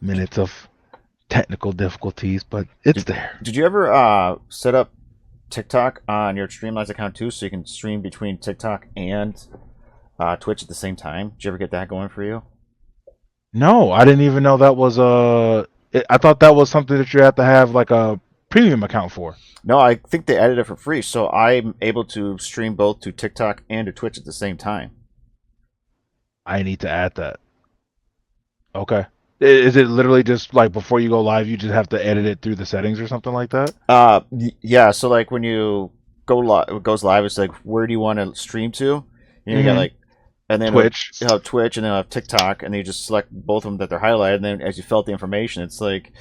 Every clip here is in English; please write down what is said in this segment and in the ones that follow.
minutes of technical difficulties, but it's Did there. Did you ever set up TikTok on your Streamlabs account too, so you can stream between TikTok and Twitch at the same time? Did you ever get that going for you? No, I didn't even know that was I thought that was something that you have to have like a premium account for. No, I think they added it for free, so I'm able to stream both to TikTok and to Twitch at the same time. I need to add that. Okay. Is it literally just like before you go live, you just have to edit it through the settings or something like that? Yeah. So like when you go live, it goes live. It's like where do you want to stream to? You got Mm-hmm. like, and then Twitch. you'll have Twitch, and then you'll have TikTok, and then you just select both of them that they're highlighted. And then as you fill out the information, it's like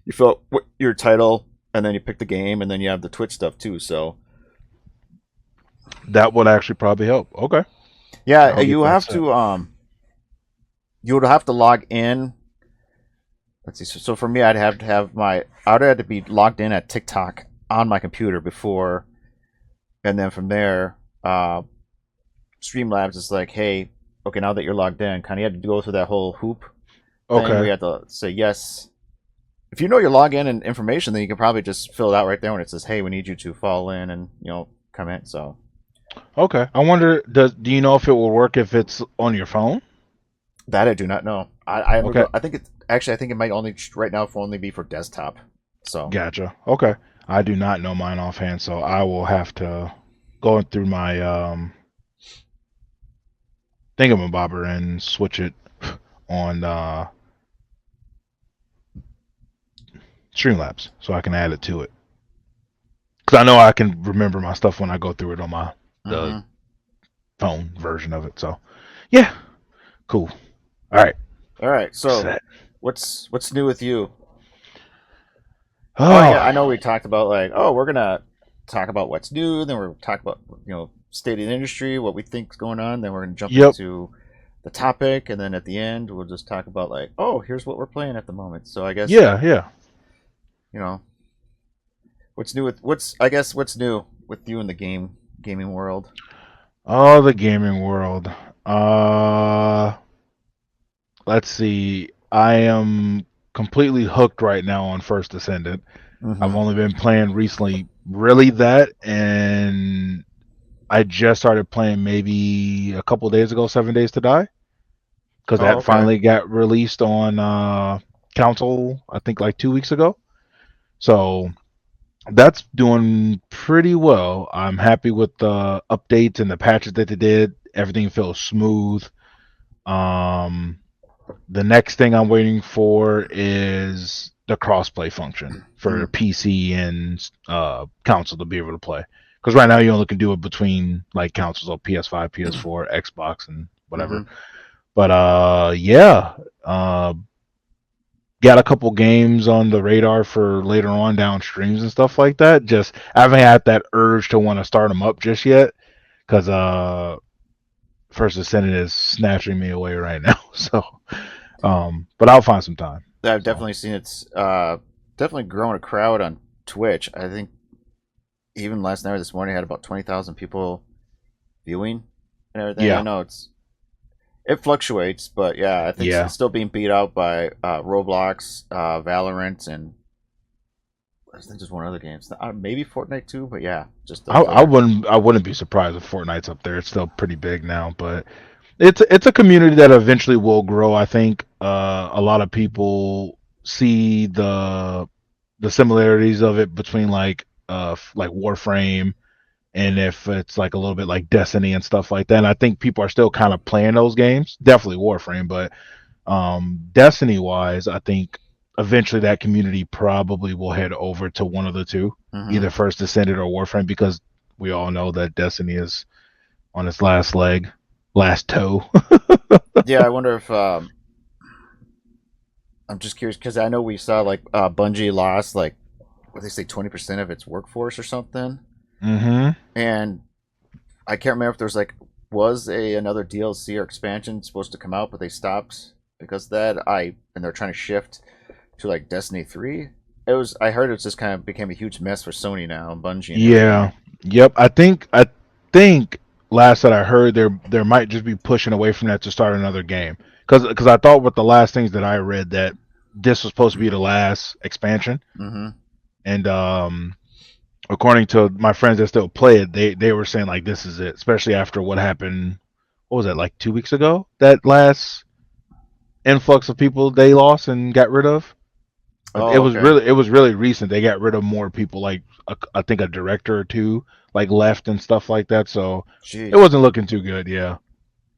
you fill out your title, and then you pick the game, and then you have the Twitch stuff too. So That would actually probably help. Okay. yeah, I'll get that set. you would have to log in. Let's see. So for me, I would have to be logged in at TikTok on my computer before, and then from there, Streamlabs is like, hey, okay, now that you're logged in, kind of you have to go through that whole hoop thing where Okay. you have to say yes. If you know your login and information, then you can probably just fill it out right there when it says, hey, we need you to fall in and come in. So Okay. I wonder, do you know if it will work if it's on your phone? that I do not know. Okay. I think it actually I think it might only right now only be for desktop. So Gotcha. Okay. I do not know mine offhand, so I will have to go through my thingamabobber and switch it on Streamlabs so I can add it to it. Because I know I can remember my stuff when I go through it on my the mhm. phone version of it. So yeah, cool. All right, All right. So set. what's new with you? Oh yeah, Oh, I know we talked about like, oh, we're gonna talk about what's new, then we're talk about state of the industry, what we think's going on, then we're gonna jump yep, into the topic, and then at the end we'll just talk about like, oh, here's what we're playing at the moment. So I guess yeah, yeah. you know what's new with what's new with you in the gaming world. Oh, the gaming world. Uh, let's see. I am completely hooked right now on First Ascendant. I've Mm-hmm. only been playing recently, really that, and I just started playing maybe a couple days ago, 7 Days to Die, because Oh, that okay. finally got released on console. I think like 2 weeks ago. So that's doing pretty well. I'm happy with the updates and the patches that they did. Everything feels smooth. Um, the next thing I'm waiting for is the crossplay function for Mm-hmm. PC and console to be able to play. Because right now you only can do it between like consoles of PS5, PS4, Xbox, and whatever. Mm-hmm. But yeah, got a couple games on the radar for later on down streams and stuff like that. Just I haven't had that urge to want to start them up just yet because First Ascendant is snatching me away right now. So, but I'll find some time. I've So, definitely seen it's definitely growing a crowd on Twitch. I think even last night or this morning I had about 20,000 people viewing and everything. I yeah, know it fluctuates, but yeah, I think yeah. it's still being beat out by Roblox, Valorant, and I think there's one other game. Maybe Fortnite too, but yeah, just I, those I other. wouldn't I wouldn't be surprised if Fortnite's up there. It's still pretty big now, but it's a community that eventually will grow. I think a lot of people see the similarities of it between like Warframe and if it's like a little bit like Destiny and stuff like that. And I think people are still kind of playing those games. Definitely Warframe, but Destiny wise, I think eventually that community probably will head over to one of the two, Hmm. either First Descendant or Warframe, because we all know that Destiny is on its last leg, last toe. Yeah, I wonder if I'm just curious because I know we saw like Bungie lost like what they say 20% of its workforce or something, Mm-hmm. and I can't remember if there's like was a another DLC or expansion supposed to come out, but they stopped because of that. And they're trying to shift to like Destiny 3. I heard it just kind of became a huge mess for Sony now and Bungie and Yeah. everything. Yep. I think last that I heard there might just be pushing away from that to start another game. Because I thought with the last things that I read that this was supposed to be the last expansion, Mm-hmm. and according to my friends that still play it, they were saying like this is it, especially after what happened. What was that, like 2 weeks ago? That last influx of people they lost and got rid of. Oh, okay. It was really recent. They got rid of more people, like I think a director or two like left and stuff like that. So it Jeez. wasn't looking too good. Yeah.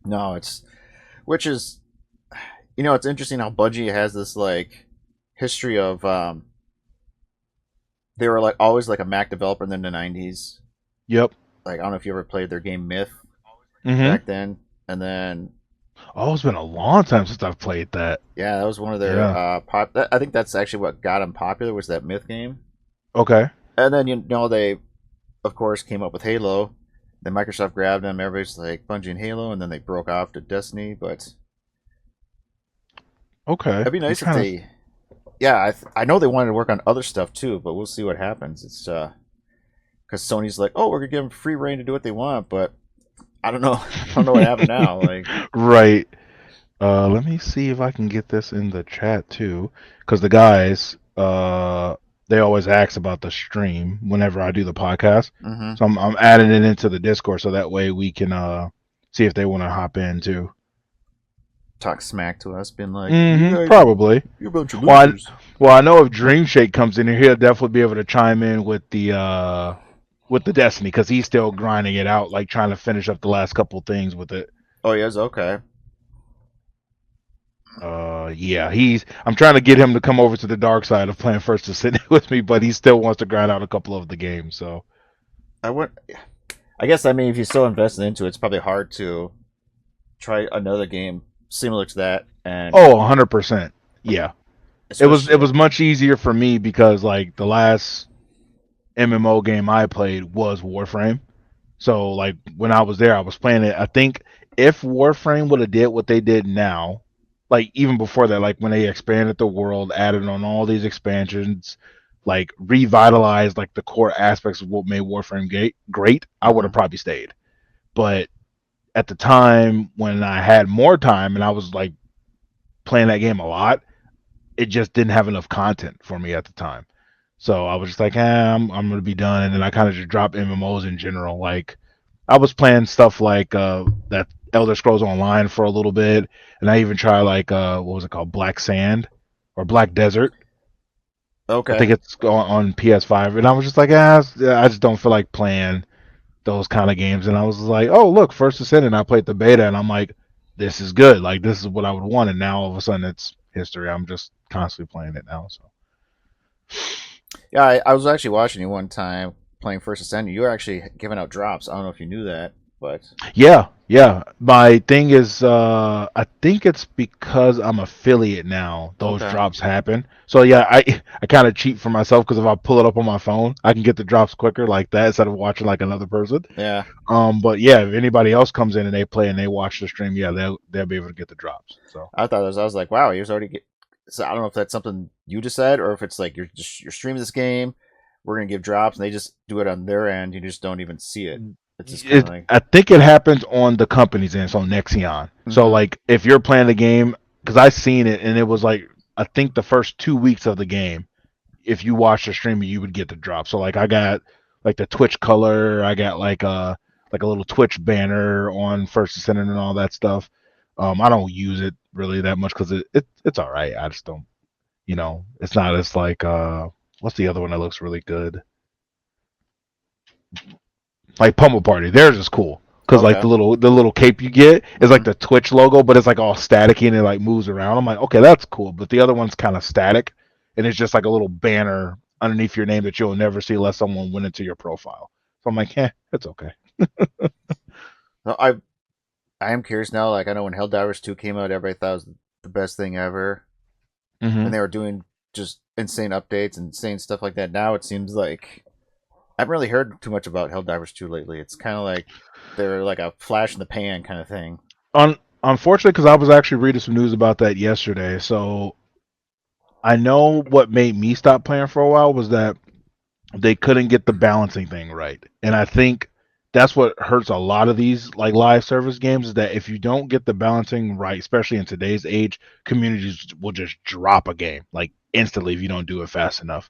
No, it's which is it's interesting how Bungie has this like history of they were like always like a Mac developer in the '90s. Yep. Like I don't know if you ever played their game Myth Mm-hmm. back then, and then Oh, it's been a long time since I've played that. yeah, that was one of their Yeah. pop. I think that's actually what got them popular was that Myth game. Okay. And then they of course came up with Halo. Then Microsoft grabbed them. Everybody's like Bungie and Halo, and then they broke off to Destiny. But Okay. it'd be I'm nice if trying to. they, yeah, I know they wanted to work on other stuff too, but we'll see what happens. It's because Sony's like, oh, we're gonna give them free reign to do what they want, but I don't know, I don't know what happened now. Like, Right. Let me see if I can get this in the chat too, because the guys, they always ask about the stream whenever I do the podcast. mm-hmm. So I'm adding it into the Discord so that way we can see if they want to hop in too. Talk smack to us, been like, you Mm-hmm. guys, Probably. you're a bunch of Well, losers. well, I know if Dream Shake comes in here, he'll definitely be able to chime in with the Destiny because he's still grinding it out, like trying to finish up the last couple things with it. Oh yes, okay. Yeah, he's. I'm trying to get him to come over to the dark side of playing First Ascendant with me, but he still wants to grind out a couple of the games. So, I would, I guess, I mean, if you're still invested into it, it's probably hard to try another game similar to that, and oh, 100%. Yeah, it especially, was much easier for me because like the last MMO game I played was Warframe. So like when I was there, I was playing it. I think if Warframe would have did what they did now, like even before that, like when they expanded the world, added on all these expansions, like revitalized like the core aspects of what made Warframe great, I would mm-hmm. have probably stayed. But at the time when I had more time and I was like playing that game a lot, it just didn't have enough content for me at the time. So I was just like, I'm gonna be done, and then I kind of just dropped MMOs in general. Like I was playing stuff like that Elder Scrolls Online for a little bit, and I even tried like what was it called, Black Sand or Black Desert. I Okay. think it's on PS5, and I was just like, I just don't feel like playing those kind of games. And I was like, oh look, First Ascendant. I played the beta, and I'm like, this is good. Like this is what I would want. And now all of a sudden it's history. I'm just constantly playing it now. So. Yeah, I was actually watching you one time playing First Ascendant. You were actually giving out drops. I don't know if you knew that, but Yeah, yeah. My thing is, I think it's because I'm affiliate now. Those okay. drops happen. So yeah, I kind of cheat for myself because if I pull it up on my phone, I can get the drops quicker like that instead of watching like another person. Yeah. But yeah, if anybody else comes in and they play and they watch the stream, yeah, they'll be able to get the drops. So I thought I was like, wow, he was already so I don't know if that's something you just said or if it's like you're streaming this game, we're gonna give drops and they just do it on their end, you just don't even see it. It's just kinda like I think it happens on the company's end, so Nexion. So mm-hmm. like if you're playing the game, because I seen it and it was like I think the first 2 weeks of the game if you watch the stream, you would get the drop. So like I got like the Twitch color, I got like a little Twitch banner on First Ascendant and all that stuff. I don't use it really that much because it's all right. I just don't, it's not as like what's the other one that looks really good? Like Pummel Party. Theirs is cool because like Okay. the little cape you get is Mm-hmm. like the Twitch logo, but it's like all staticky and it like moves around. I'm like, okay, that's cool. But the other one's kind of static, and it's just like a little banner underneath your name that you'll never see unless someone went into your profile. So I'm like, it's okay. So I am curious now, like I know when Helldivers 2 came out, everybody thought it was the best thing ever. Hmm. And they were doing just insane updates and insane stuff like that. Now it seems like I haven't really heard too much about Helldivers 2 lately. It's kind of like they're like a flash in the pan kind of thing. Unfortunately, because I was actually reading some news about that yesterday, so I know what made me stop playing for a while was that they couldn't get the balancing thing right, and I think that's what hurts a lot of these like live service games is that if you don't get the balancing right, especially in today's age, communities will just drop a game like instantly if you don't do it fast enough.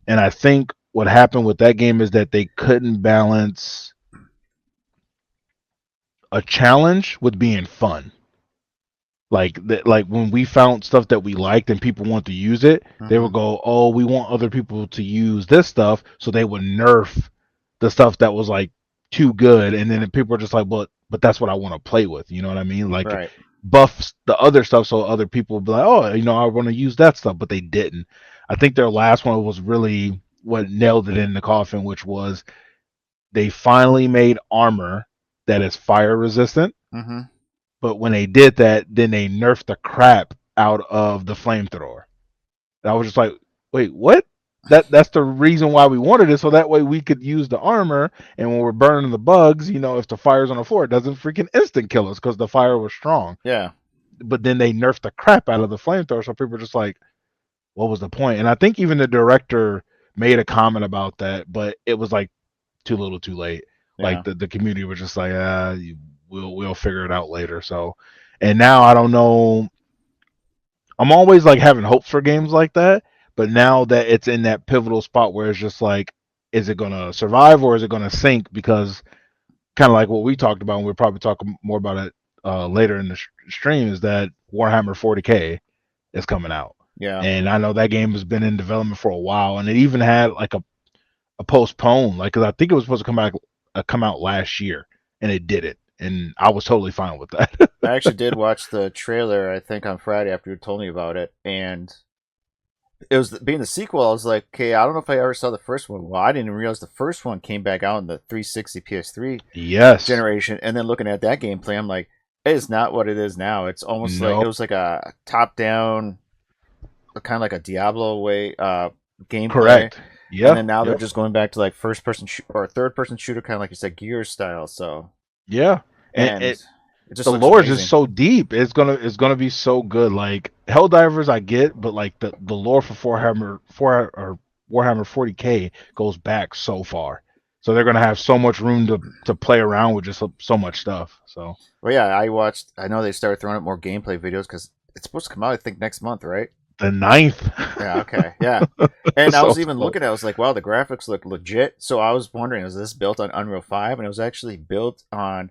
And I think what happened with that game is that they couldn't balance a challenge with being fun. Like that, like when we found stuff that we liked and people want to use it, they Mm-hmm. would go, "Oh, we want other people to use this stuff," so they would nerf the stuff that was like too good, and then people are just like, but that's what I want to play with." You know what I mean? Like Right. buffs the other stuff so other people would be like, "Oh, I want to use that stuff," but they didn't. I think their last one was really what nailed it in the coffin, which was they finally made armor that is fire resistant, Mm-hmm. but when they did that, then they nerfed the crap out of the flamethrower. And I was just like, wait, what? That's the reason why we wanted it, so that way we could use the armor, and when we're burning the bugs, if the fire's on the floor, it doesn't freaking instant kill us because the fire was strong. Yeah. But then they nerfed the crap out of the flamethrower, so people were just like, what was the point? And I think even the director made a comment about that, but it was like too little, too late. Like Yeah. the community was just like, we'll figure it out later. So, and now I don't know. I'm always like having hopes for games like that, but now that it's in that pivotal spot where it's just like, is it gonna survive or is it gonna sink? Because kind of like what we talked about, and we'll probably talk more about it later in the stream, is that Warhammer 40K is coming out, Yeah. and I know that game has been in development for a while, and it even had like a postpone, like 'cause I think it was supposed to come out last year, and it did it, and I was totally fine with that. I actually did watch the trailer, I think, on Friday after you told me about it, and it was being the sequel. I was like, okay, I don't know if I ever saw the first one. Well, I didn't realize the first one came back out in the 360 PS3 Yes. generation, and then looking at that gameplay, I'm like, it is not what it is now. It's almost like No. it was like a top-down, kind of like a Diablo way gameplay, Correct. and Yeah. then now they're Yep. just going back to like first-person or third-person shooter, kind of like you said, Gears style. So, Yeah. And and it just the looks lore is just amazing. so deep. It's gonna be so good. Like Helldivers, I get, but like the lore for Warhammer 40K goes back so far. So they're gonna have so much room to play around with just so much stuff. So Well, yeah, I watched. I know they started throwing up more gameplay videos because it's supposed to come out, I think, next month, right? the ninth. Yeah. Okay. Yeah. And I so was even looking at it, I was like, wow, the graphics look legit. So I was wondering, is this built on Unreal 5? And it was actually built on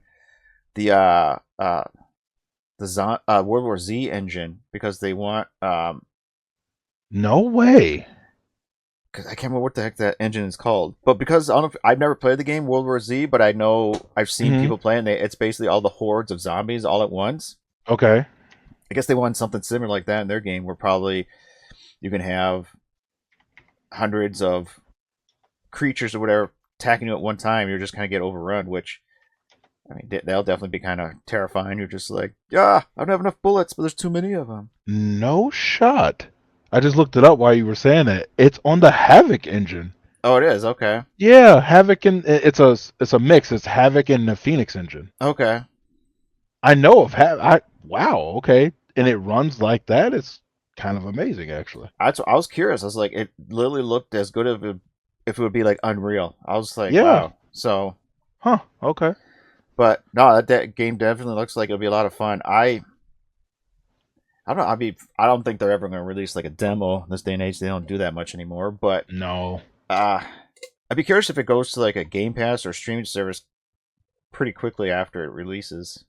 the World War Z engine because they want no way. cause I can't remember what the heck that engine is called. But because I don't know I've never played the game World War Z, but I know I've seen Hmm. people playing. It's basically all the hordes of zombies all at once. Okay. I guess they want something similar like that in their game, where probably you can have hundreds of creatures or whatever attacking you at one time. You're just kind of get overrun, which I mean that'll definitely be kind of terrifying. You're just like, yeah, I don't have enough bullets, but there's too many of them. No shot. I just looked it up while you were saying that. It's on the Havoc engine. Oh, it is okay. Yeah, Havoc and it's a mix. It's Havoc and the Phoenix engine. Okay, I know of Havoc. Wow, okay, and it runs like that. It's kind of amazing, actually. I was curious. I was like, it literally looked as good if it would be like Unreal. I was like, Yeah. wow. So, Huh. Okay. but no, that game definitely looks like it'll be a lot of fun. I don't know. I don't think they're ever going to release like a demo in this day and age. They don't do that much anymore. But No. uh, I'd be curious if it goes to like a Game Pass or streaming service pretty quickly after it releases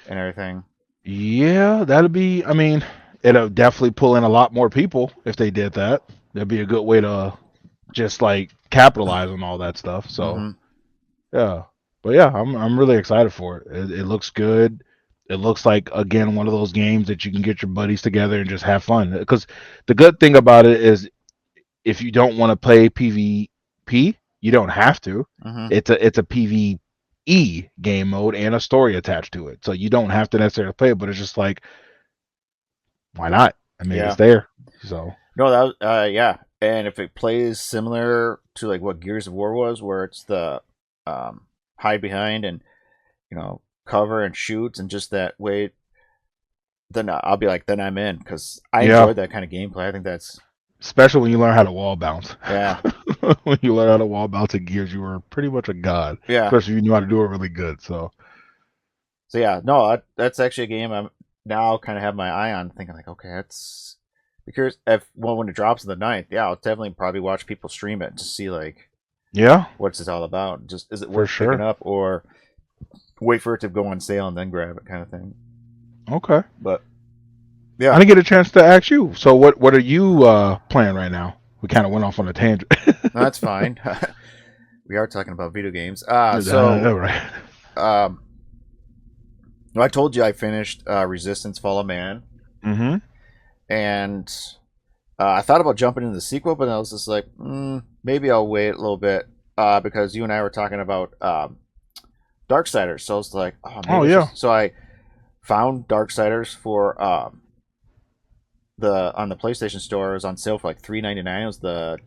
and everything. Yeah, that'd be. I mean, it'll definitely pull in a lot more people if they did that. That'd be a good way to just like capitalize on all that stuff. So Mm-hmm. yeah, but yeah, I'm really excited for it. It looks good. It looks like again one of those games that you can get your buddies together and just have fun. Because the good thing about it is if you don't want to play PvP, you don't have to. Mm-hmm. It's a PvE game mode and a story attached to it, so you don't have to necessarily play it. But it's just like, why not? I mean, it's Yeah. there. So No, yeah. And if it plays similar to like what Gears of War was, where it's the hide behind and cover and shoots and just that way, then I'll be like, then I'm in because I yeah, enjoyed that kind of gameplay. I think that's especially when you learn how to wall bounce. yeah. When you learn how to wall balance in Gears, you were pretty much a god, Yeah. especially if you knew how to do it really good. So So yeah, no, that's actually a game I'm now kind of have my eye on, thinking like, okay, that's because if well, when it drops in the ninth, yeah, I'll definitely probably watch people stream it to see like yeah, what's it all about. Just is it for worth picking sure. up or wait for it to go on sale and then grab it, kind of thing. Okay. But I yeah, didn't get a chance to ask you. So what are you playing right now? We kind of went off on a tangent. no, that's fine. We are talking about video games. All right. Um, I told you I finished Resistance: Fall of Man, Mm-hmm. and I thought about jumping into the sequel, but I was just like, maybe I'll wait a little bit because you and I were talking about Darksiders. So I was like, oh, Oh maybe I should. yeah. So I found Darksiders for the on the PlayStation Store. It was on sale for like $3.99. It was the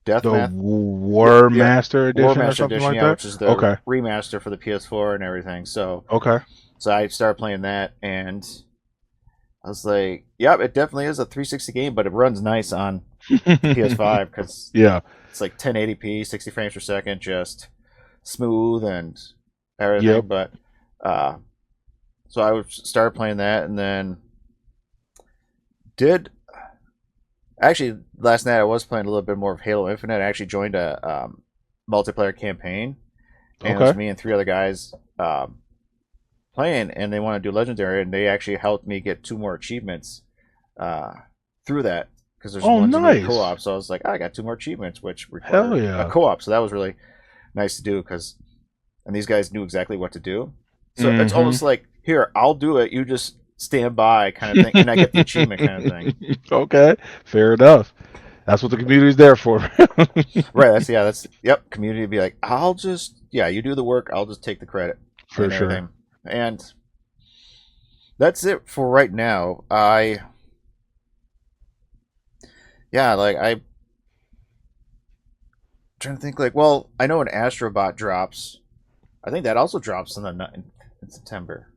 The Deathmatch, War yeah, Master War Edition or Master something Edition, like yeah, that. which is the Okay. remaster for the PS4 and everything. So Okay. I started playing that, and I was like, yep, it definitely is a 360 game, but it runs nice on the PS5 because Yeah. it's like 1080p, 60 frames per second, just smooth and everything. Yep. But uh, so started playing that, and then did actually last night I was playing a little bit more of Halo Infinite. I actually joined a multiplayer campaign, and it was Okay. me and three other guys playing, and they want to do legendary, and they actually helped me get two more achievements uh, through that because there's Oh, ones you need nice. co-op. So I was like, I got two more achievements, which Hell required a yeah. co-op. So that was really nice to do because, and these guys knew exactly what to do. So it's Mm-hmm. almost like, here, I'll do it. You just stand by, kind of thing, and I get the achievement, kind of thing. Okay. Fair enough. That's what the community's there for. Right? That's yep. Community would be like, I'll just you do the work. I'll just take the credit For and sure. everything. And that's it for right now. Like I trying to think like, well, I know an Astrobot drops. I think that also drops in September.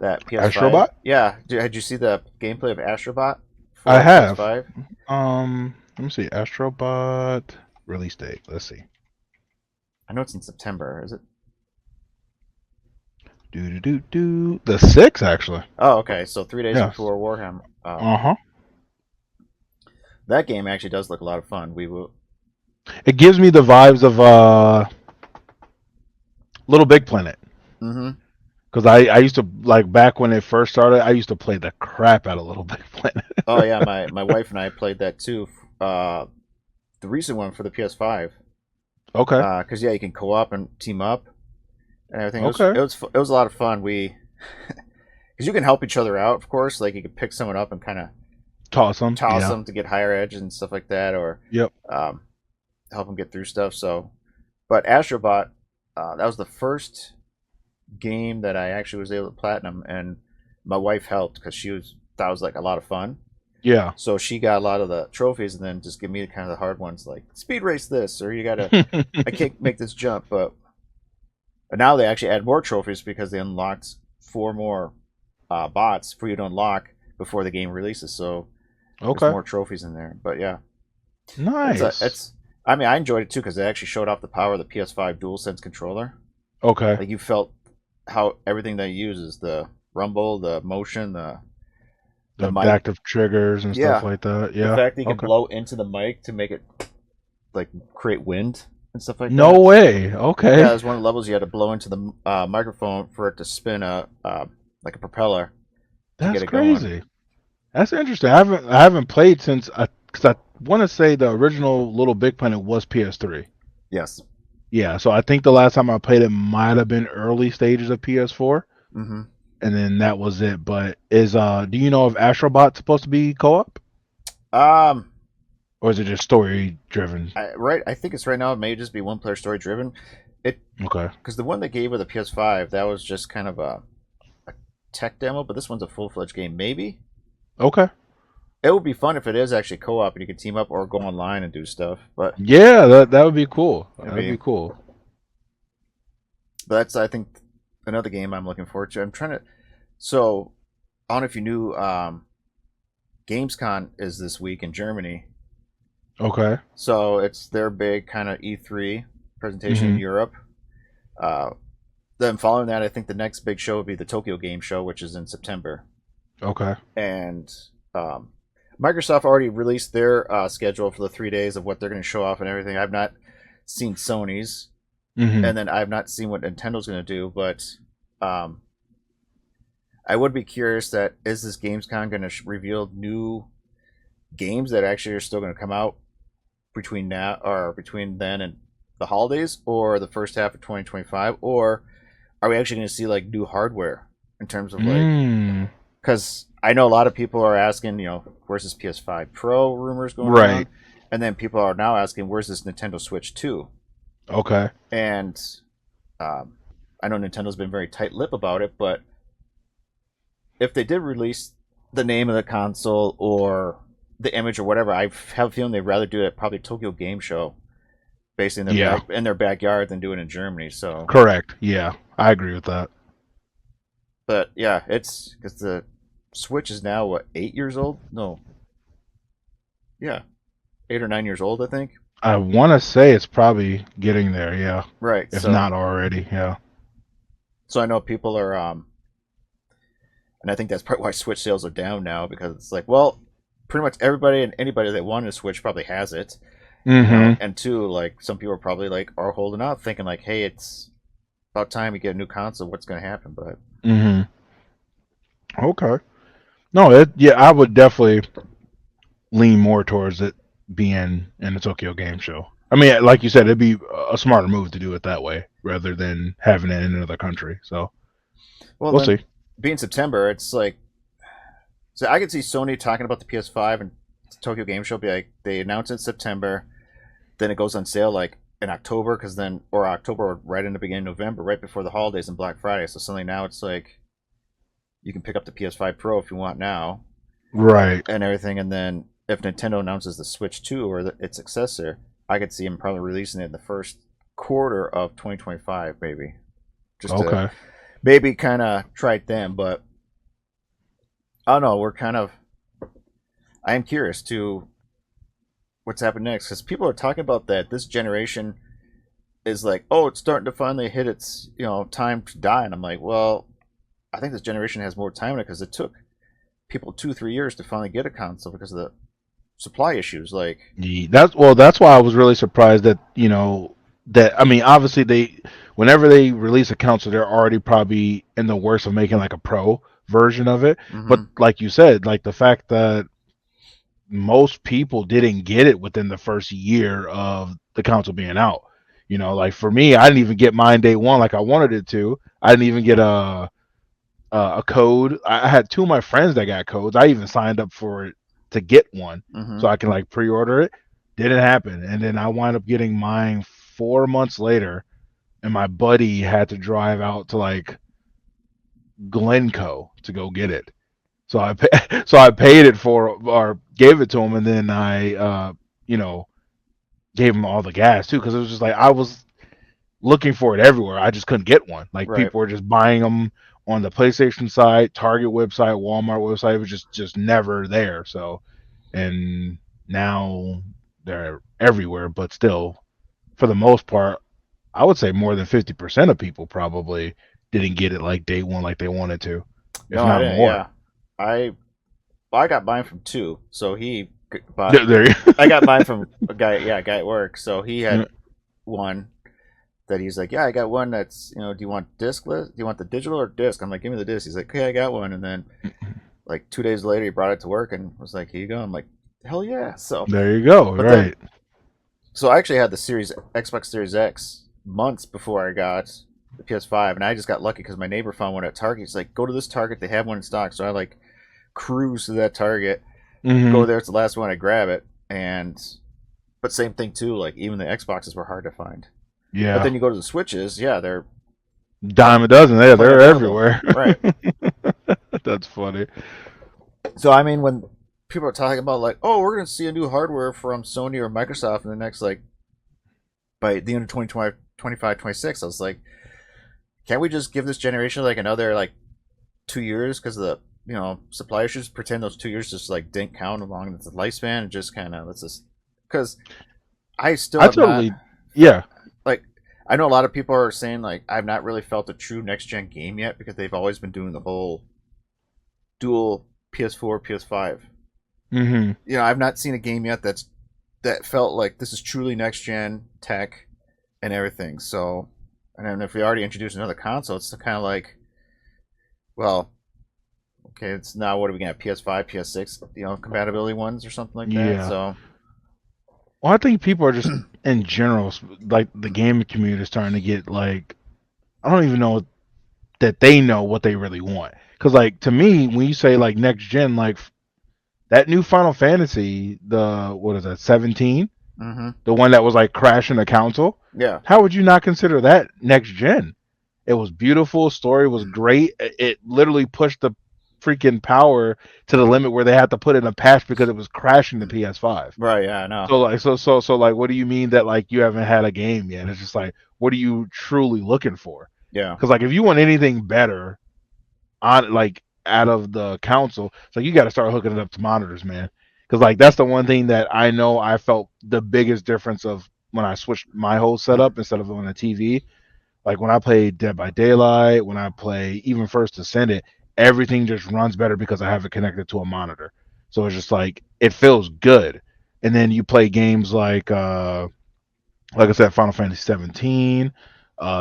That PS5. Astrobot? Yeah, had you see the gameplay of Astrobot I for have. PS5? Let me see. Astrobot release date. Let's see. I know it's in September. Is it? Do do do do. The six actually. Oh, okay. So 3 days Yes. before Warhammer. Uh-huh. That game actually does look a lot of fun. We will. It gives me the vibes of Little Big Planet. Mm-hmm. Because I used to like back when it first started, I used to play the crap out of Little Big Planet. Oh yeah, my wife and I played that too. The recent one for the PS5. Okay. Because yeah, you can co-op and team up and everything. Okay. It was a lot of fun. We because you can help each other out, of course. Like you can pick someone up and kind of Toss them. toss Yeah. them to get higher edges and stuff like that, or Yep. um, help them get through stuff. So, but Astrobot, that was the first game that I actually was able to platinum, and my wife helped because that was like a lot of fun. Yeah. So she got a lot of the trophies, and then just give me kind of the hard ones, like speed race this, or I can't make this jump. But now they actually add more trophies because they unlocked four more bots for you to unlock before the game releases. So there's Okay. more trophies in there. But yeah, Nice. it's. I mean, I enjoyed it too because they actually showed off the power of the PS5 DualSense controller. Okay. Like you felt how everything they use is the rumble, the motion, the The mic. active triggers and stuff Yeah, like that. the Yeah. fact that you can Okay. blow into the mic to make it like create wind and stuff like No that. way. Yeah, Okay. there's one of the levels you had to blow into the microphone for it to spin like a propeller to get That's it going. crazy. That's interesting. I haven't played since because I want to say the original Little Big Planet was PS3. Yes. Yeah, so I think the last time I played it might have been early stages of PS4, Mm-hmm. and then that was it. But do you know if Astrobot's supposed to be co-op, Um, or is it just story driven? I think it's right now. It may just be one player story driven. It Okay. because the one they gave with the PS5 that was just kind of a tech demo, but this one's a full fledged game. Maybe Okay. it would be fun if it is actually co op and you can team up or go online and do stuff. Yeah, that would be cool. It'd That'd be be cool. but that's I think another game I'm looking forward to. I'm trying to. So I don't know if you knew, GamesCon is this week in Germany, Okay. So it's their big kind of E3 presentation in Hmm. Europe. Uh, then following that, I think the next big show would be the Tokyo Game Show, which is in September. Okay. And um, Microsoft already released their schedule for the 3 days of what they're going to show off and everything. I've not seen Sony's, Hmm. and then I've not seen what Nintendo's going to do, but um, I would be curious that is this Gamescom going to reveal new games that actually are still going to come out between now or between then and the holidays or the first half of 2025, or are we actually going to see like new hardware in terms of like, Mm. because I know a lot of people are asking, where's this PS5 Pro rumors going Right. around, and then people are now asking, where's this Nintendo Switch 2? Okay. And um, I know Nintendo's been very tight-lipped about it, but if they did release the name of the console or the image or whatever, I have a feeling they'd rather do it at probably Tokyo Game Show, based Yeah. in their backyard, than do it in Germany. So, Correct. Yeah. I agree with that. but yeah, it's because the Switch is now what 8 years old? No, yeah, 8 or 9 years old, I think. I want to say it's probably getting there. Yeah. Right. If So, not already. Yeah. I know people are, and I think that's part why Switch sales are down now because it's like, well, pretty much everybody and anybody that wanted a Switch probably has it, Hmm. and two, like some people are probably like are holding out, thinking like, hey, it's about time we get a new console. What's going to happen? But Hmm. Okay. No, yeah, I would definitely lean more towards it being in the Tokyo Game Show. I mean, like you said, it'd be a smarter move to do it that way rather than having it in another country. So well, we'll then see. being September, it's like so I could see Sony talking about the PS5 and Tokyo Game Show. Be like they announce it in September, then it goes on sale like in October, because then or October or right in the beginning of November, right before the holidays and Black Friday. So suddenly now it's like you can pick up the PS5 Pro if you want now Right. and everything, and then if Nintendo announces the Switch 2 or its successor, I could see them probably releasing it in the first quarter of 2025, maybe, just to Okay. maybe kind of try it then. But I don't know. I am curious to what's happened next because people are talking about that this generation is like, oh, it's starting to finally hit its time to die, and I'm like, well, I think this generation has more time in it because it took people 2 3 years to finally get a console because of the supply issues. Like, That's well. That's why I was really surprised that that I mean, obviously whenever they release a console, they're already probably in the works of making like a pro version of it. But mm-hmm, like you said, like the fact that most people didn't get it within the first year of the console being out. Like for me, I didn't even get mine day one like I wanted it to. I didn't even get a code. I had two of my friends that got codes. I even signed up for it to get one mm-hmm, so I can like pre-order it. Didn't happen, and then I wound up getting mine 4 months later, and my buddy had to drive out to like Glencoe to go get it. So I paid it for or gave it to him, and then I you know gave him all the gas too because it was just like I was looking for it everywhere. I just couldn't get one. Like right. people were just buying them on the PlayStation site, Target website, Walmart website. It was just never there. So and now they're everywhere, but still, for the most part, I would say more than 50% of people probably didn't get it like day one like they wanted to, if No, I not didn't. more. Yeah, I I got mine from two. So he bought. There, I got mine from a guy. Yeah, a guy at work. So he had one that he's like, yeah, I got one that's do you want discless? Do you want the digital or disc? I'm like, give me the disc. He's like, okay, I got one. And then like 2 days later, he brought it to work and was like, here you go. I'm like, hell yeah. So, there you go. but then Right. so I actually had the Xbox Series X months before I got the PS5, and I just got lucky because my neighbor found one at Target. He's like, go to this Target, they have one in stock. So I like cruise to that Target, go Hmm. there, it's the last one, I grab it, and but same thing too. Like even the Xboxes were hard to find, but Yeah. then you go to the Switches, yeah, they're Dime a dozen. plenty They're available, everywhere. right? That's funny. So I mean, when people are talking about like, oh, we're gonna see a new hardware from Sony or Microsoft in the next like by the end of 2020, 25, 26, I was like, can't we just give this generation like another like 2 years because of the supply issues? Pretend those 2 years just like didn't count along the lifespan and just kind of let's just because I still I have not totally, felt yeah. like I know a lot of people are saying like I've not really felt a true next gen game yet because they've always been doing the whole dual PS4 PS5. Hmm. You know, I've not seen a game yet that felt like this is truly next gen tech and everything. So, and then if we already introduced another console, it's kind of like, well, okay, it's now what are we gonna have PS5, PS6, compatibility ones or something like that. Yeah. So, Well, I think people are just in general, like the gaming community is starting to get like, I don't even know that they know what they really want. Because like to me, when you say like next gen, like that new Final Fantasy, the what is that, 17, mm-hmm. the one that was like crashing the console. Yeah, How would you not consider that next gen? It was beautiful. Story was great. It literally pushed the freaking power to the limit where they had to put in a patch because it was crashing the PS5. right. Yeah, I know. So like so like what do you mean that like you haven't had a game yet? It's just like what are you truly looking for? Yeah. Because like if you want anything better on like out of the console, so you got to start hooking it up to monitors, man. Because like that's the one thing that I know I felt the biggest difference of when I switched my whole setup instead of on the TV. Like when I play Dead by Daylight, when I play even First Ascendant, everything just runs better because I have it connected to a monitor. So it's just like it feels good. And then you play games like I said, Final Fantasy 17,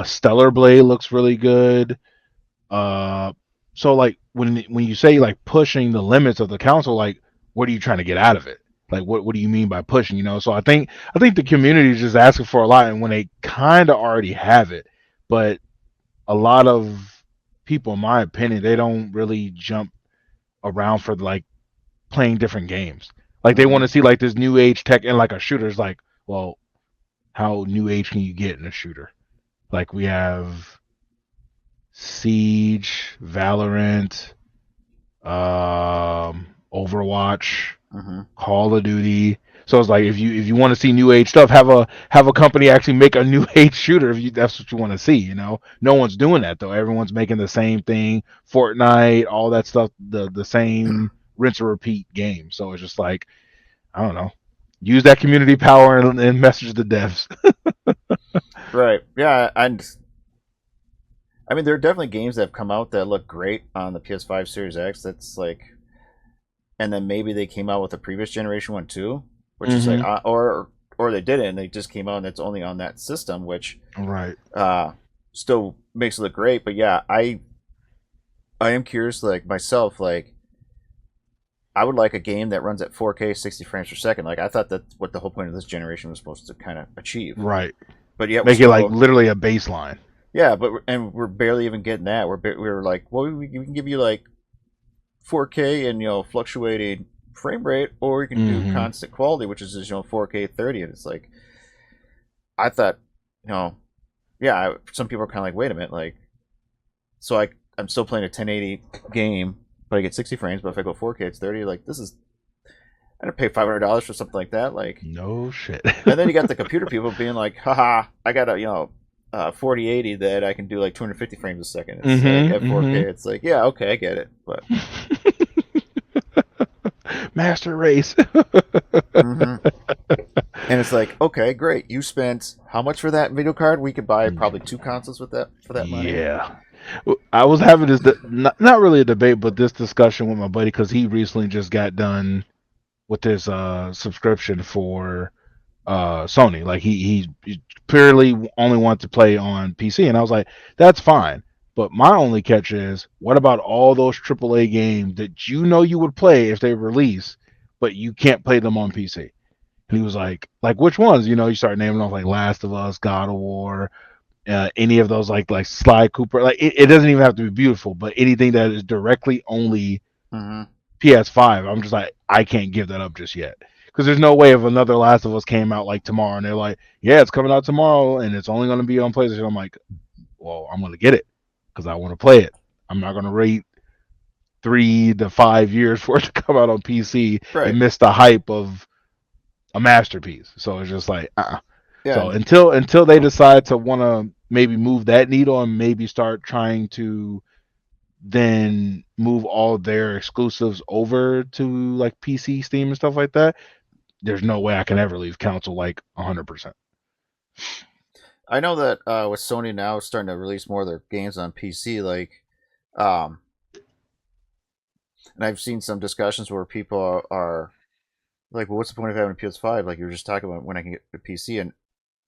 Stellar Blade looks really good. Uh, so like when you say like pushing the limits of the console, like what are you trying to get out of it? Like what do you mean by pushing? So I think the community is just asking for a lot, and when they kind of already have it, but a lot of people, in my opinion, they don't really jump around for like playing different games. Like they want Mm-hmm. to see like this new age tech and like a shooter is like, well, how new age can you get in a shooter? Like we have Siege, Valorant, Overwatch, Mm-hmm. Call of Duty. So it's like if you want to see new age stuff, have a company actually make a new age shooter if you that's what you want to see. No one's doing that though. Everyone's making the same thing. Fortnite, all that stuff, the same rinse and repeat game. So it's just like I don't know. Use that community power and message the devs. Right. Yeah, and I mean there are definitely games that have come out that look great on the PS5 Series X. That's like, and then maybe they came out with a previous generation one too, which is like, Mm-hmm. or they didn't. They just came out and it's only on that system, which Right. uh, still makes it look great. But yeah, I am curious, like myself, like I would like a game that runs at 4K 60 frames per second. Like I thought that's what the whole point of this generation was supposed to kind of achieve. Right. But yet we're Make it like still, literally a baseline. yeah, and we're barely even getting that. We're like, well, we can give you like 4K and fluctuating frame rate, or we can do Mm-hmm. constant quality, which is 4K 30. And it's like I thought, you know, yeah. Some people are kind of like, wait a minute, like, so I'm still playing a 1080 game, but I get 60 frames. But if I go 4K, it's 30. Like this is I didn't pay $500 for something like that. Like, No shit. and then you got the computer people being like, haha, I got a 4080 that I can do like 250 frames a second. It's like Mm-hmm. at 4K. Mm-hmm. It's like, yeah, okay, I get it, but. Master race. Mm-hmm. And it's like, okay, great. You spent how much for that video card? We could buy probably two consoles with that for that money. Yeah. I was having this not really a debate, but this discussion with my buddy because he recently just got done with his subscription for Sony. Like he purely only wants to play on PC, and I was like, that's fine. But my only catch is, what about all those AAA games that you would play if they release, but you can't play them on PC? And he was like which ones? You start naming off like Last of Us, God of War, any of those like Sly Cooper. Like it doesn't even have to be beautiful, but anything that is directly only Mm-hmm. PS5, I'm just like I can't give that up just yet. Because there's no way if another Last of Us came out like tomorrow and they're like, yeah, it's coming out tomorrow and it's only going to be on PlayStation. I'm like, well, I'm going to get it because I want to play it. I'm not going to wait 3 to 5 years for it to come out on PC Right. and miss the hype of a masterpiece. So it's just like, Yeah. So until they decide to want to maybe move that needle and maybe start trying to then move all their exclusives over to like PC, Steam, and stuff like that, there's no way I can ever leave console like 100%. I know that with Sony now starting to release more of their games on PC, like, um, and I've seen some discussions where people are like, "Well, what's the point of having a PS5?" Like you were just talking about when I can get a PC, and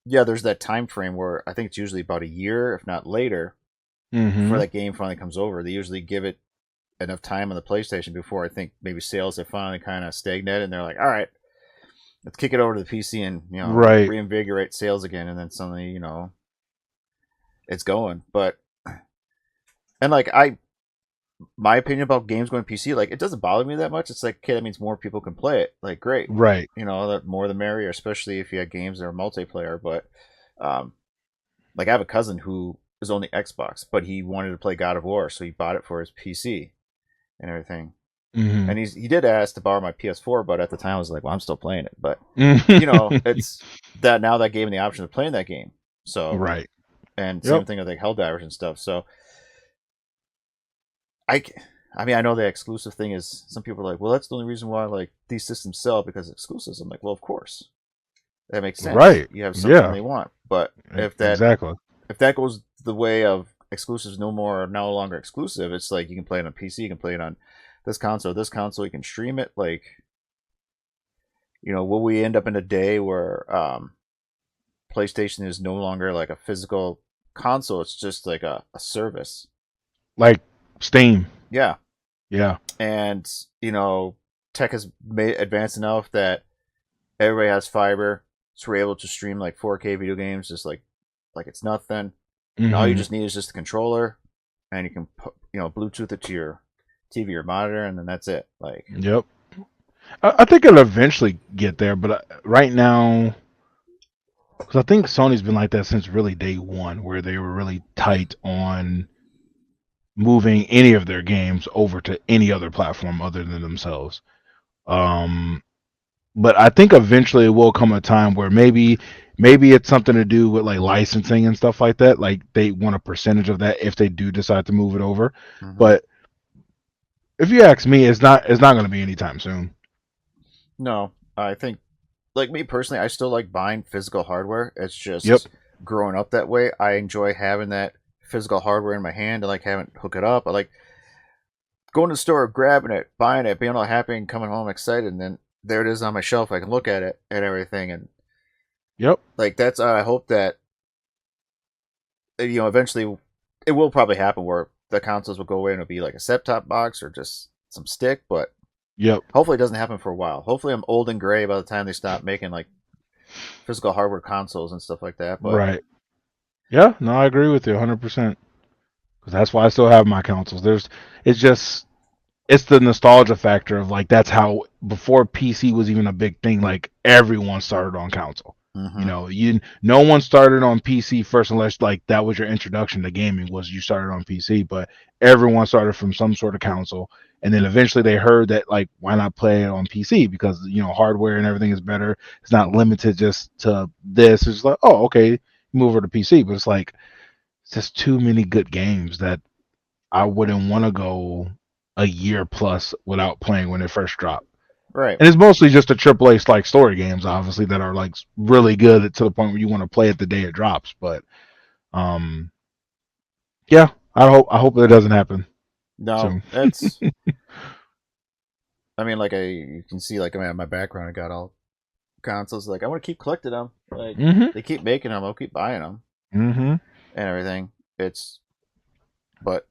yeah, there's that time frame where I think it's usually about a year, if not later, before Mm-hmm. that game finally comes over. They usually give it enough time on the PlayStation before I think maybe sales have finally kind of stagnated, and they're like, "All right, let's kick it over to the PC and Right. reinvigorate sales again." And then suddenly it's going. But and like my opinion about games going PC, like it doesn't bother me that much. It's like, okay, that means more people can play it. Like, great, Right. the more the merrier, especially if you have games that are multiplayer. But um, like I have a cousin who is only Xbox, but he wanted to play God of War, so he bought it for his PC and everything. Mm-hmm. And he did ask to borrow my PS4, but at the time I was like, well, I'm still playing it. But it's that now that gave him the option of playing that game. So Right. and same Yep. thing with like Helldivers and stuff. So I, I mean, I know the exclusive thing is some people are like, well, that's the only reason why like these systems sell because of exclusives. I'm like, well, of course, that makes sense. Right. You have something Yeah. they want, but Exactly. if that goes the way of exclusives, no longer exclusive. It's like you can play it on PC, you can play it on this console, you can stream it. Like, will we end up in a day where PlayStation is no longer like a physical console? It's just like a service. Like Steam. Yeah, Yeah. and tech has made advanced enough that everybody has fiber, so we're able to stream like 4K video games just like it's nothing. And all you Mm-hmm. just need is just a controller, and you can put, Bluetooth it to your TV or monitor, and then that's it. Like, Yep. I think it'll eventually get there, but right now, because I think Sony's been like that since really day one, where they were really tight on moving any of their games over to any other platform other than themselves. Um, but I think eventually it will come a time where maybe it's something to do with like licensing and stuff like that. Like they want a percentage of that if they do decide to move it over. mm-hmm. But if you ask me, it's not going to be anytime soon. No, I think like me personally, I still like buying physical hardware. It's Yep. just growing up that way. I enjoy having that physical hardware in my hand. I like having it hook it up. I like going to the store, grabbing it, buying it, being all happy, and coming home excited, and then there it is on my shelf. I can look at it and everything, and Yep. like that's. I hope that eventually it will probably happen where the consoles will go away and it'll be like a set top box or just some stick, but Yep. hopefully it doesn't happen for a while. Hopefully I'm old and gray by the time they stop making like physical hardware consoles and stuff like that. But Right. Yeah. No, I agree with you 100%. Because that's why I still have my consoles. It's just, it's the nostalgia factor of like that's how before PC was even a big thing. Like everyone started on console. mm-hmm. No one started on PC first unless like that was your introduction to gaming was you started on PC. But everyone started from some sort of console, and then eventually they heard that like why not play it on PC because hardware and everything is better. It's not limited just to this. It's like oh okay, move over to PC, but it's like it's just too many good games that I wouldn't want to go a year plus without playing when it first dropped. Right. And it's mostly just the AAA like story games, obviously, that are like really good to the point where you want to play it the day it drops. But um, yeah, I hope that doesn't happen No, soon. that's. I mean, like you can see, like I mean, my background, I got all consoles. Like I want to keep collecting them. Like Mm-hmm. they keep making them, I'll keep buying them Mm-hmm. and everything. But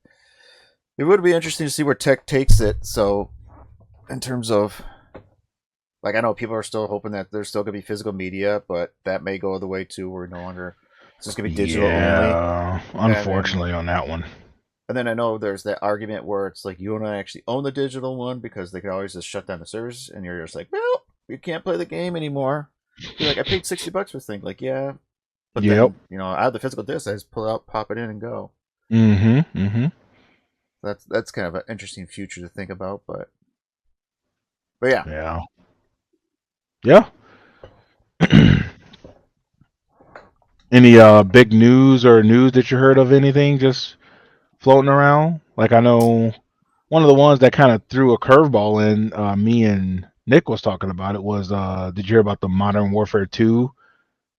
it would be interesting to see where tech takes it. So, in terms of like, I know people are still hoping that there's still gonna be physical media, but that may go the way too. We're no longer. It's just gonna be digital only, Yeah, and then unfortunately on that one. I know there's that argument where it's like you don't actually own the digital one because they could always just shut down the servers, and you're just like, well, you can't play the game anymore. You're like, I paid $60 for this thing. Like, yeah, but Yep. then I have the physical disc. I just pull it out, pop it in, and go. Mm-hmm. Mm-hmm. That's kind of an interesting future to think about, but yeah, Yeah. Yeah. Any big news or news that you heard of anything just floating around? Like I know one of the ones that kind of threw a curveball in me and Nick was talking about it was did you hear about the Modern Warfare 2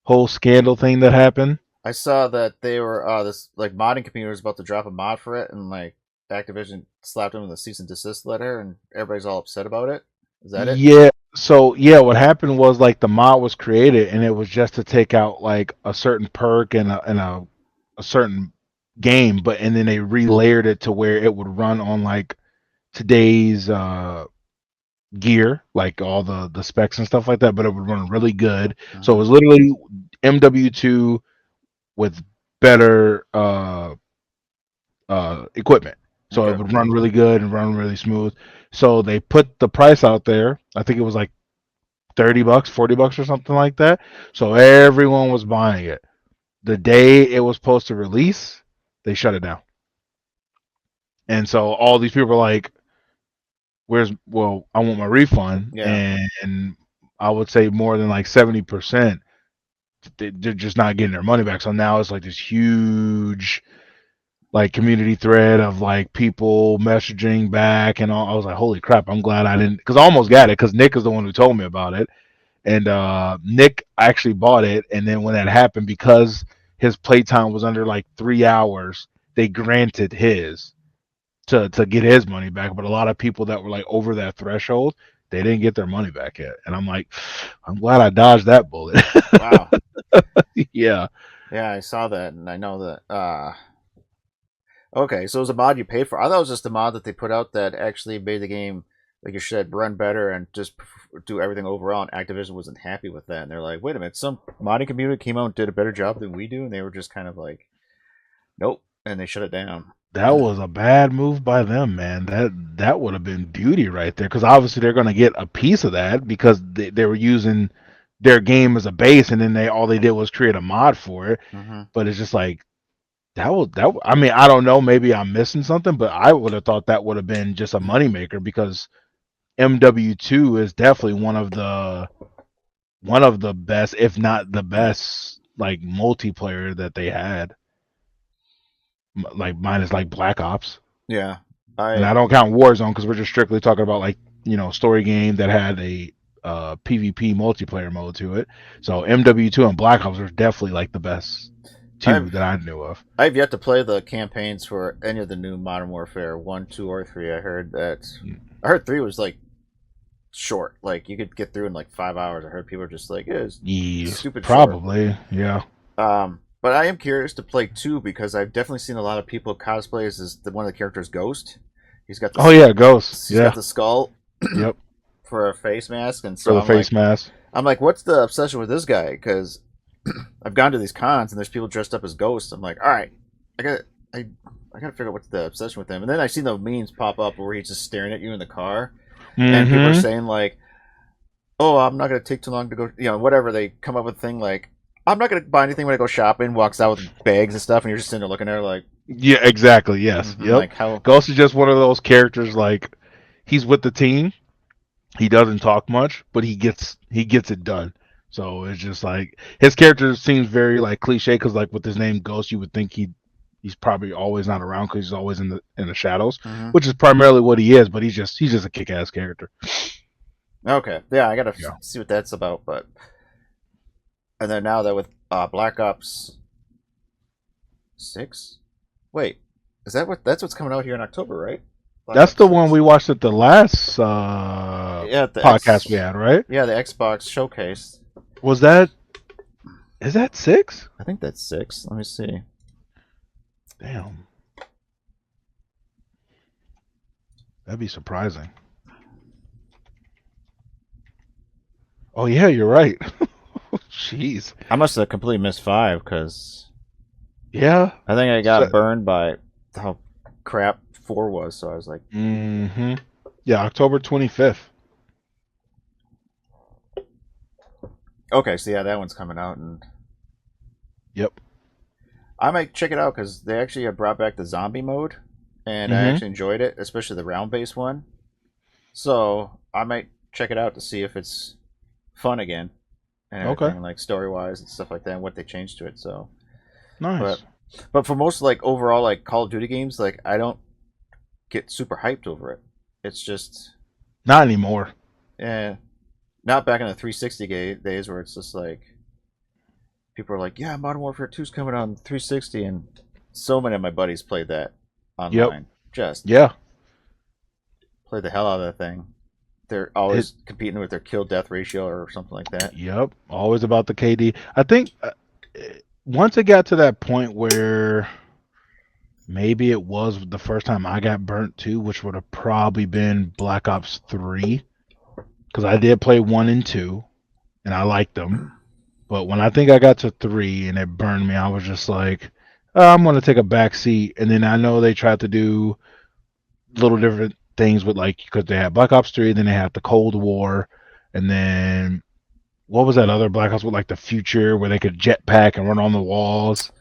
whole scandal thing that happened? I saw that they were this like modding community was about to drop a mod for it, and like Activision slapped them with a cease and desist letter, and everybody's all upset about it. Is that it? Yeah. So yeah, what happened was like the mod was created and it was just to take out like a certain perk and a certain game, but and then they relayered it to where it would run on like today's gear, like all the specs and stuff like that, but it would run really good. So it Mm-hmm. was literally MW2 with better equipment. So it Okay. would run really good and run really smooth. So they put the price out there. I think it was like $30, $40 or something like that. So everyone was buying it. The day it was supposed to release, they shut it down. And so all these people were like, "Where's well, I want my refund." Yeah. And I would say more than like 70% they're just not getting their money back. So now it's like this huge like community thread of like people messaging back and all. I was like, "Holy crap, I'm glad I didn't," cuz I almost got it cuz Nick is the one who told me about it. And Nick actually bought it, and then when that happened, because his playtime was under like 3 hours, they granted his to get his money back. But a lot of people that were like over that threshold, they didn't get their money back yet. And I'm like, I'm glad I dodged that bullet. Wow. Yeah. Yeah, I saw that, and I know that. Okay, so it was a mod you paid for. I thought it was just a mod that they put out that actually made the game, like you said, run better and just do everything overall. And Activision wasn't happy with that, and they're like, "Wait a minute, some modding community came out and did a better job than we do," and they were just kind of like, "Nope," and they shut it down. That was a bad move by them, man. That would have been beauty right there, because obviously they're going to get a piece of that because they were using their game as a base, and then they all they did was create a mod for it. Mm-hmm. But it's just like I mean, I don't know, maybe I'm missing something, but I would have thought that would have been just a moneymaker because MW2 is definitely one of the best, if not the best, like multiplayer that they had. Like mine is like Black Ops, Yeah, and I I don't count Warzone because we're just strictly talking about like story game that had a PvP multiplayer mode to it. So MW2 and Black Ops are definitely like the best two I've that I knew of. I've yet to play the campaigns for any of the new Modern Warfare 1, 2, or 3. I heard 3 was like short, like you could get through in like 5 hours. I heard people are just like, it's Yes, stupid short. probably. Yeah. But I am curious to play 2 because I've definitely seen a lot of people cosplay as one of the characters Ghost. He's got Oh this yeah, Ghost. he's got Yeah. the skull Yep. for a face mask, and For so the face mask. I'm like, what's the obsession with this guy? Because I've gone to these cons and there's people dressed up as ghosts. I'm like, all right, I got I I gotta figure out what's the obsession with him. And then I see the memes pop up where he's just staring at you in the car, and people are Mm-hmm. saying like, oh, I'm not gonna take too long to go, whatever. They come up with a thing like, I'm not gonna buy anything when I go shopping. Walks out with bags and stuff, and you're just sitting there looking at her like, Yeah, exactly. Yes. Yep. like how, Ghost is just one of those characters like he's with the team. He doesn't talk much, but he gets it done. So it's just like his character seems very like cliche because like with his name Ghost, you would think he's probably always not around because he's always in the shadows, mm-hmm. which is primarily what he is. But he's just a kick ass character. Okay, yeah, I gotta Yeah. see what that's about. But and then now that with Black Ops 6, wait, is that what's coming out here in October, right? Black That's Ops the one 6. we watched at the last Yeah, the podcast we had, right? Xbox showcase. Was that is that 6? I think that's 6. Let me see. Damn, that'd be surprising. Oh yeah, you're right. Jeez. I must have completely missed 5 because Yeah. I think I got So, burned by how crap 4 was. So I was like, hmm Yeah, October 25th. okay, so yeah, that one's coming out, and Yep. I might check it out because they actually have brought back the zombie mode, and I hmm actually enjoyed it, especially the round based one. So I might check it out to see if it's fun again and Okay. everything, like story wise and stuff like that, and what they changed to it. So, but Nice. for most like overall like Call of Duty games, like I don't get super hyped over it. It's just Not anymore. Yeah, not back in the 360 days where it's just like people are like, yeah, Modern Warfare 2 is coming on 360, and so many of my buddies played that Yep. online. Just Yeah. played the hell out of that thing. They're It. always competing with their kill death ratio or something like that. Yep. Always about the KD. I think once it got to that point where maybe it was the first time I got burnt too, which would have probably been Black Ops 3, because I did play 1 and 2 and I liked them. But when I think I got to 3 and it burned me, I was just like, oh, I'm going to take a back seat. And then I know they tried to do little different things with, like, because they had Black Ops 3, then they had the Cold War, and then what was that other Black Ops with, like, the future where they could jetpack and run on the walls?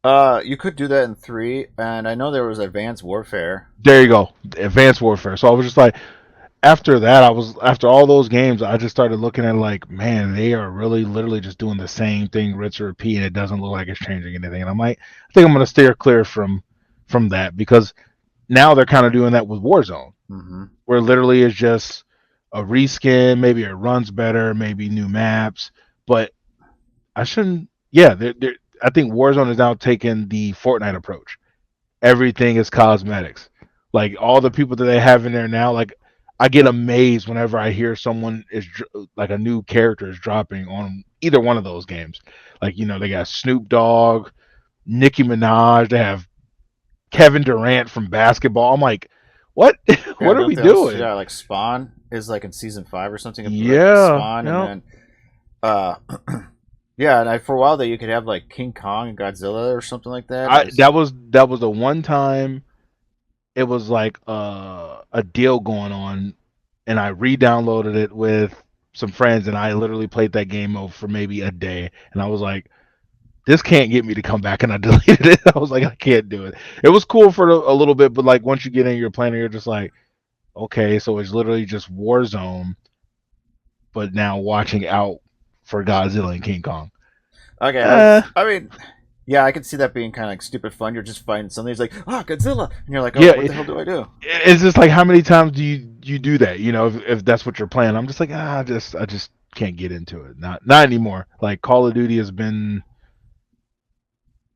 You could do that in 3, and I know there was Advanced Warfare. There you go, Advanced Warfare. So I was just like, after that, after all those games, I just started looking at, like, man, they are really literally just doing the same thing, rinse and repeat, and it doesn't look like it's changing anything. And I'm like, I think I'm gonna steer clear from that, because now they're kind of doing that with Warzone, Mm-hmm. where literally it's just a reskin, maybe it runs better, maybe new maps, but I shouldn't. Yeah, I think Warzone is now taking the Fortnite approach. Everything is cosmetics. Like all the people that they have in there now, like I get amazed whenever I hear someone is like a new character is dropping on either one of those games. Like they got Snoop Dogg, Nicki Minaj, they have Kevin Durant from basketball. I'm like, what? Yeah, What are we don't they also doing? got like Spawn is like in season 5 or something, like Yeah, Spawn, and yeah. then uh yeah, and for a while there you could have like King Kong and Godzilla or something like that. It I was that was the one time it was like a deal going on, and I re-downloaded it with some friends, and I literally played that game over for maybe a day, and I was like, this can't get me to come back, and I deleted it. I was like, I can't do it. It was cool for a little bit, but like once you get in your planner, you're just like, okay, so it's literally just Warzone, but now watching out for Godzilla and King Kong. okay. Uh, I mean, yeah, I could see that being kind of like stupid fun. You're just fighting something. It's like, ah, Godzilla, and you're like, oh, yeah, what the hell do I do? it's just like how many times do you do that? If that's what you're playing, I'm just like, I just can't get into it. Not anymore. Like Call of Duty has been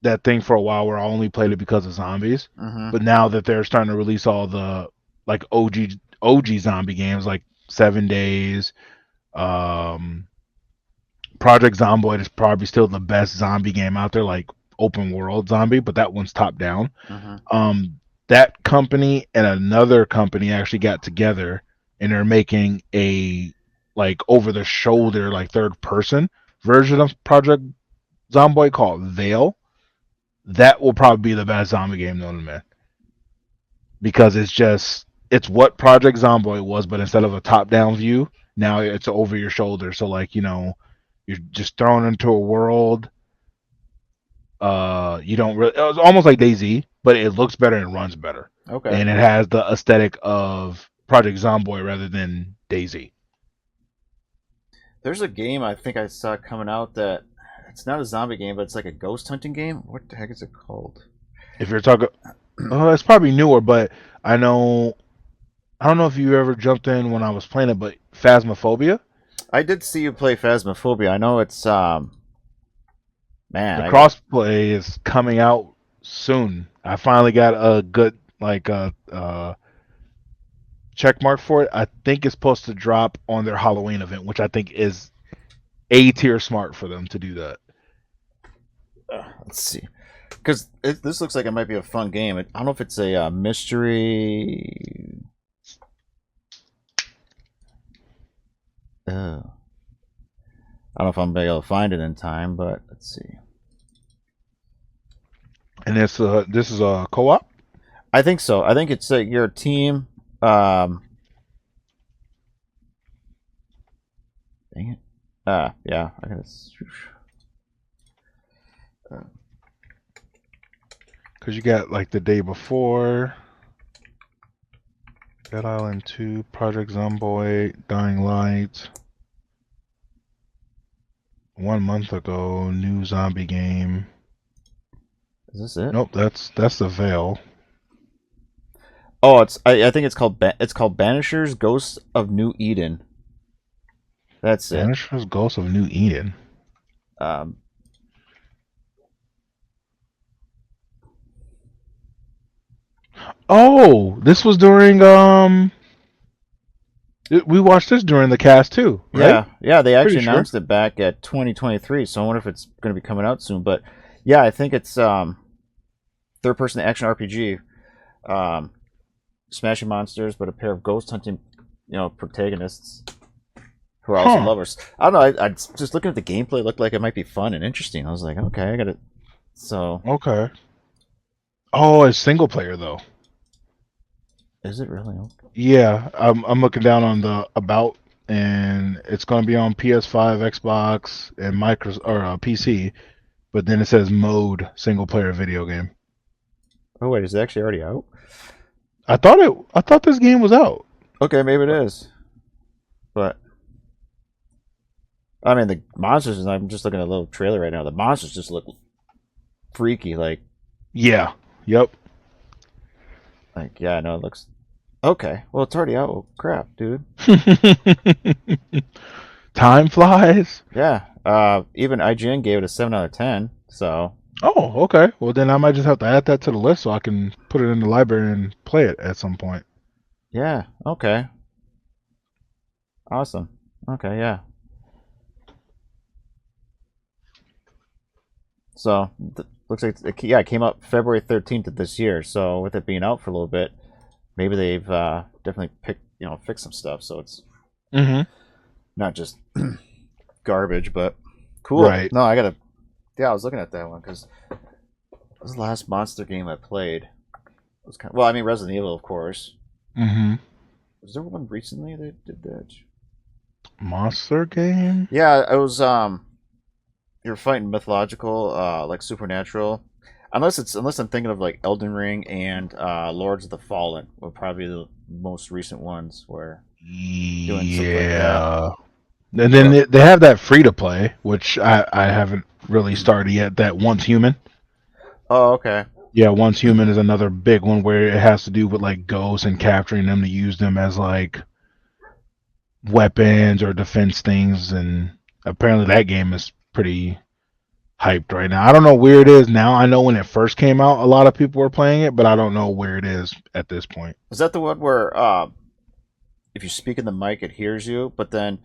that thing for a while where I only played it because of zombies, Mm-hmm. but now that they're starting to release all the like OG zombie games like 7 Days, um, Project Zomboid is probably still the best zombie game out there, like open world zombie, but that one's top down. Mm-hmm. That company and another company actually got together and they're making a like over the shoulder like third person version of Project Zomboid called Veil. That will probably be the best zombie game known to man, because it's what Project Zomboid was, but instead of a top down view, now it's over your shoulder. So like you're just thrown into a world. You don't really. It was almost like DayZ, but it looks better and runs better, Okay. and it has the aesthetic of Project Zomboid rather than DayZ. There's a game I think I saw coming out that it's not a zombie game, but it's like a ghost hunting game. What the heck is it called? If you're talking, it's probably newer, but I know. I don't know if you ever jumped in when I was playing it, but Phasmophobia, I did see you play Phasmophobia. I know it's man, the I got crossplay is coming out soon. I finally got a good like check mark for it. I think it's supposed to drop on their Halloween event, which I think is A tier smart for them to do that. let's see. Because this looks like it might be a fun game. I don't know if it's a mystery. I don't know if I'm gonna be able to find it in time, but let's see. And this is a co-op. I think so. I think it's your team. Um, dang it. Yeah. I gotta. Because you got like the day before, Dead Island 2, Project Zomboid, Dying Light. 1 month ago, new zombie game. Is this it? Nope, that's the Veil. Oh, it's. I think it's called. It's called Banishers: Ghosts of New Eden. That's it. Vanishes Ghost of New Eden. Um, Oh, this was during we watched this during the cast too, right? yeah, they Pretty actually sure. announced it back at 2023, so I wonder if it's going to be coming out soon. But yeah, I think it's third-person action RPG, um, smashing monsters, but a pair of ghost hunting, protagonists who are also Huh. lovers. I don't know. I just looking at the gameplay, it looked like it might be fun and interesting. I was like, okay, I got it. So, Okay. Oh, it's single player though. is it really? Yeah, I'm looking down on the about, and it's going to be on PS5, Xbox, and micro or PC. But then it says mode single player video game. Oh wait, is it actually already out? I thought this game was out. Okay, maybe it is. But I mean, the monsters. I'm just looking at a little trailer right now. The monsters just look freaky. Yeah. Yep. Yeah, no, it looks okay. Well, it's already out. Oh, crap, dude. Time flies. Yeah. Even IGN gave it a 7 out of 10. So Oh, okay. Well, then I might just have to add that to the list so I can put it in the library and play it at some point. yeah, okay, awesome. Okay, yeah. So looks like it came out February 13th of this year. So with it being out for a little bit, maybe they've definitely fixed some stuff. So it's Mm-hmm. not just garbage, but cool. Right. No, I gotta. Yeah, I was looking at that one because this was the last monster game I played. It was well, I mean Resident Evil, of course. Mm-hmm. Was there one recently that did that? Monster game. Yeah, it was. You're fighting mythological, like supernatural. Unless I'm thinking of like Elden Ring and Lords of the Fallen, were probably the most recent ones where doing something like that. Yeah. And then But they have that free to play, which I haven't really started yet. That Once Human. oh, okay, Yeah, Once Human is another big one where it has to do with like ghosts and capturing them to use them as like weapons or defense things. And apparently that game is pretty hyped right now. I don't know where it is now. I know when it first came out, a lot of people were playing it, but I don't know where it is at this point. is that the one where if you speak in the mic, it hears you? But then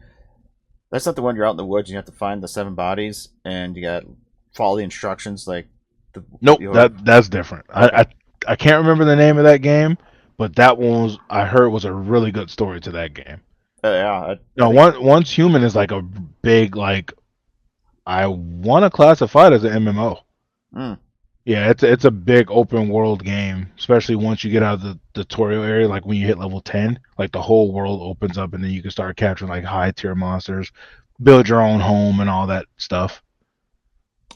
that's not the one you're out in the woods. And you have to find the 7 bodies, and you got follow the instructions. Like the Nope, you that's different. okay, I can't remember the name of that game, but that one was I heard was a really good story to that game. yeah, I No, think Once Human is like a big like I want to classify it as an MMO. mm, Yeah, it's a big open world game, especially once you get out of the tutorial area. Like when you hit level 10, like the whole world opens up, and then you can start capturing like high tier monsters, build your own home, and all that stuff.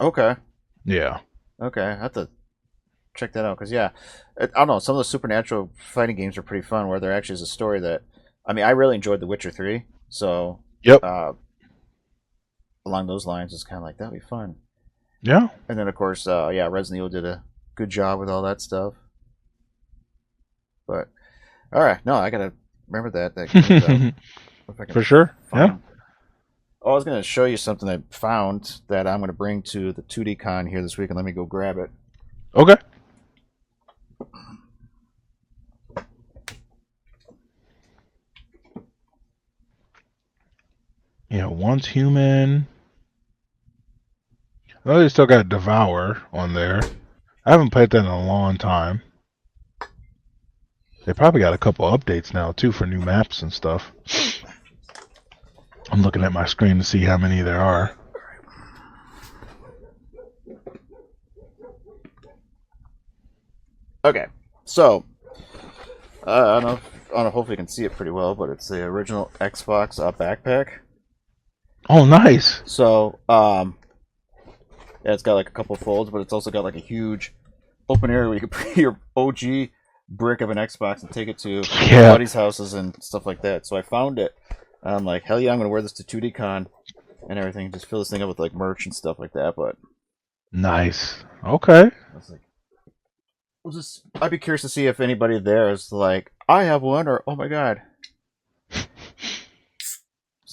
okay, Yeah. okay. I have to check that out because yeah, I don't know. Some of the supernatural fighting games are pretty fun where there actually is a story that. I mean, I really enjoyed The Witcher 3, so Yep. uh, along those lines, it's kind of like that'd be fun. Yeah. And then of course, yeah, Resident Evil did a good job with all that stuff. But all right, no, I gotta remember that game's out. If I can For sure. Yeah. find. Oh, I was gonna show you something I found that I'm gonna bring to the 2D Con here this week, and let me go grab it. Okay. Yeah. Once Human. Oh, they still got Devour on there. I haven't played that in a long time. They probably got a couple updates now too for new maps and stuff. I'm looking at my screen to see how many there are. Okay, so I don't know. I don't know. Hopefully, you can see it pretty well, but it's the original Xbox backpack. Oh, nice. So, yeah, it's got like a couple folds, but it's also got like a huge open area where you can put your OG brick of an Xbox and take it to Yeah. buddies' houses and stuff like that. So I found it. And I'm like, hell yeah, I'm gonna wear this to 2D Con and everything. Just fill this thing up with like merch and stuff like that. But Nice. Okay. I was like, I'd be curious to see if anybody there is like, I have one, or oh my god.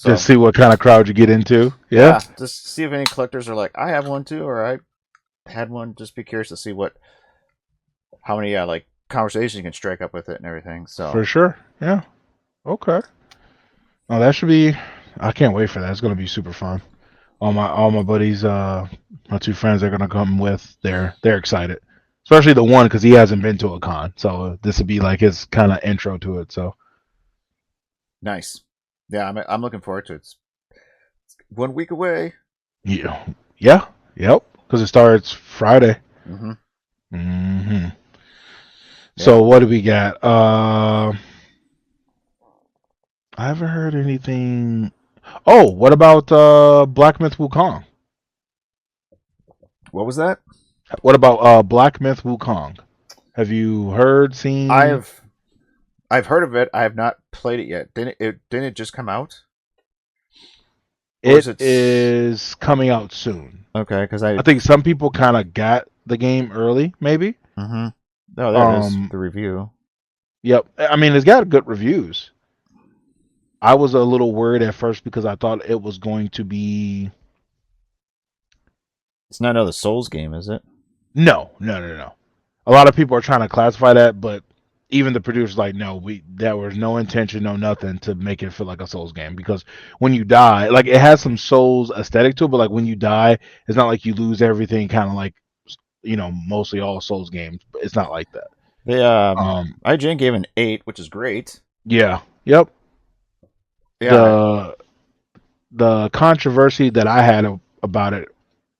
Just So see what kind of crowd you get into. Yeah, yeah, just see if any collectors are like, I have one too, or I had one. Just be curious to see how many like conversations you can strike up with it and everything. So for sure. Yeah. Okay. Oh, that should be. I can't wait for that. It's gonna be super fun. All my buddies, my two friends are gonna come with. They're excited, especially the one because he hasn't been to a con. So this would be like his kind of intro to it. So nice. Yeah, I'm looking forward to it. It's 1 week away. yeah, yeah, yep. Because it starts Friday. Mm-hmm. hmm Yeah. So what do we got? I haven't heard anything. Oh, what about Black Myth Wukong? What was that? What about Black Myth Wukong? Have you heard, seen? I've I've heard of it. I have not played it yet. Didn't it just come out? Or is It it? is coming out soon. Okay, because I I. think some people kind of got the game early, maybe. Mm-hmm. Oh, there it is. Um, The review. yep. I mean, it's got good reviews. I was a little worried at first because I thought it was going to be It's not another Souls game, is it? no, no, no, no. A lot of people are trying to classify that, but even the producers like, no, we there was no intention, no nothing to make it feel like a Souls game because when you die, like it has some Souls aesthetic to it, but like when you die, it's not like you lose everything, kind of like mostly all Souls games. But it's not like that. The Um, IGN gave an 8, which is great. yeah, yep. Yeah. The the controversy that I had about it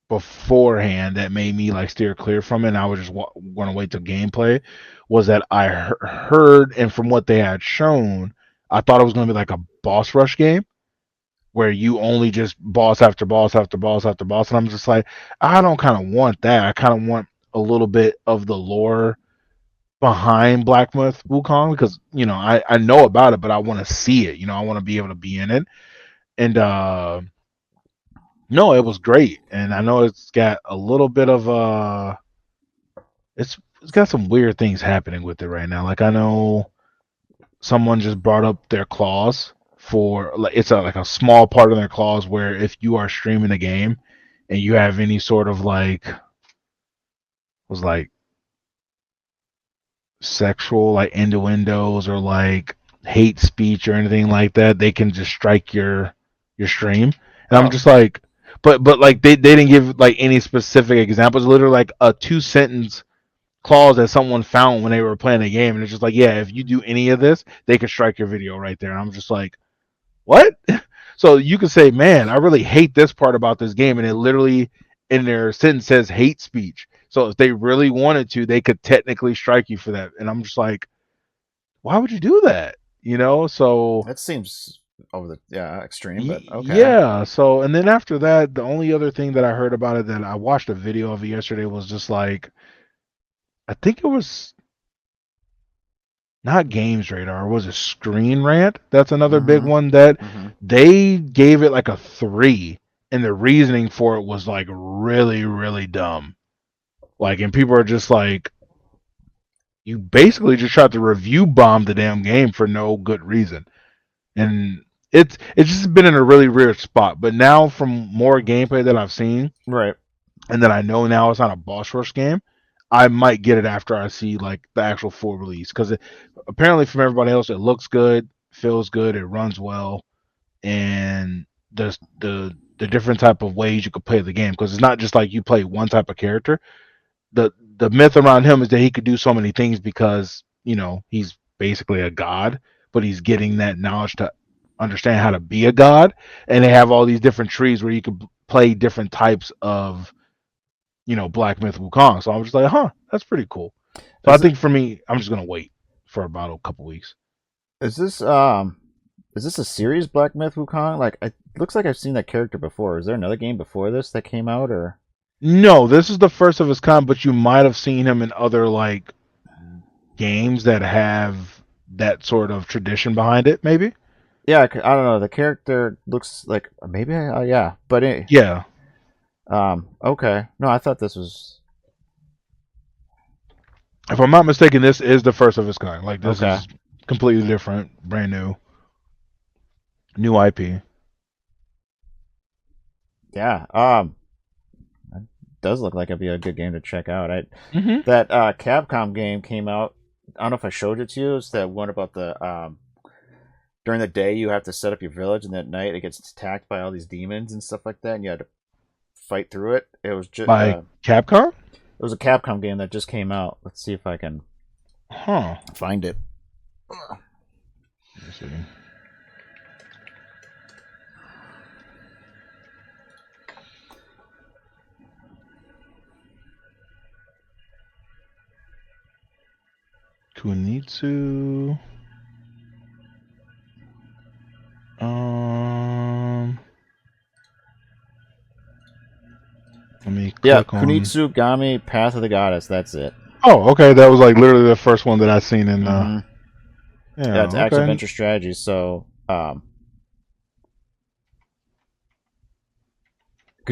beforehand that made me like steer clear from it, and I was just going to wait till gameplay, was that I heard and from what they had shown, I thought it was going to be like a boss rush game where you only just boss after boss after boss after boss, and I'm just like, I don't kind of want that. I kind of want a little bit of the lore behind Black Myth Wukong because I know about it, but I want to see it. I want to be able to be in it, and no, it was great, and I know it's got a little bit of it's got some weird things happening with it right now. Like I know someone just brought up their clause for like it's like a small part of their clause where if you are streaming a game and you have any sort of like was like sexual like innuendos or like hate speech or anything like that, they can just strike your stream. And I'm Oh, just like, but like they didn't give like any specific examples. Literally like a 2 sentence clause that someone found when they were playing a game, and it's just like, yeah, if you do any of this, they can strike your video right there. And I'm just like, what? So you could say, man, I really hate this part about this game, and it literally in their sentence says hate speech. So if they really wanted to, they could technically strike you for that. And I'm just like, why would you do that? So that seems over the extreme, but okay. yeah. So and then after that, the only other thing that I heard about it that I watched a video of it yesterday was just like, I think it was not Games Radar, was it Screen Rant? That's another big Mm-hmm. one that Mm-hmm. they gave it like a 3, and the reasoning for it was like really, really dumb. Like, and people are just like, you basically just tried to review bomb the damn game for no good reason, and it's just been in a really weird spot. But now, from more gameplay that I've seen, Right. and that I know now it's not a boss rush game, I might get it after I see like the actual full release because apparently from everybody else it looks good, feels good, it runs well, and the different type of ways you could play the game because it's not just like you play one type of character. The myth around him is that he could do so many things because he's basically a god, but he's getting that knowledge to understand how to be a god, and they have all these different trees where you could play different types of Black Myth Wukong. So I was just like, huh, that's pretty cool. So I Is it think for me, I'm just gonna wait for about a couple weeks. is this is this a series Black Myth Wukong? Like it looks like I've seen that character before. Is there another game before this that came out or No, this is the first of its kind, but you might have seen him in other like games that have that sort of tradition behind it, maybe. yeah, I don't know. The character looks like maybe yeah, but Yeah. okay. No, I thought this was If I'm not mistaken, this is the first of its kind. Like this okay. is completely different, brand new IP. Yeah. It does look like it'd be a good game to check out. Hmm. That Capcom game came out. I don't know if I showed it to you. It's that one about the during the day you have to set up your village, and at night it gets attacked by all these demons and stuff like that, and you had to fight through it. Like Capcom? It was a Capcom game that just came out. Let's see if I can Huh. find it. Let me see. Kunitsu. Um, Let me Yeah, click on. Kunitsu Gami Path of the Goddess. That's it. Oh, okay. That was like literally the first one that I seen in. Mm-hmm. Yeah, Yeah. it's action Okay. adventure strategy. So, because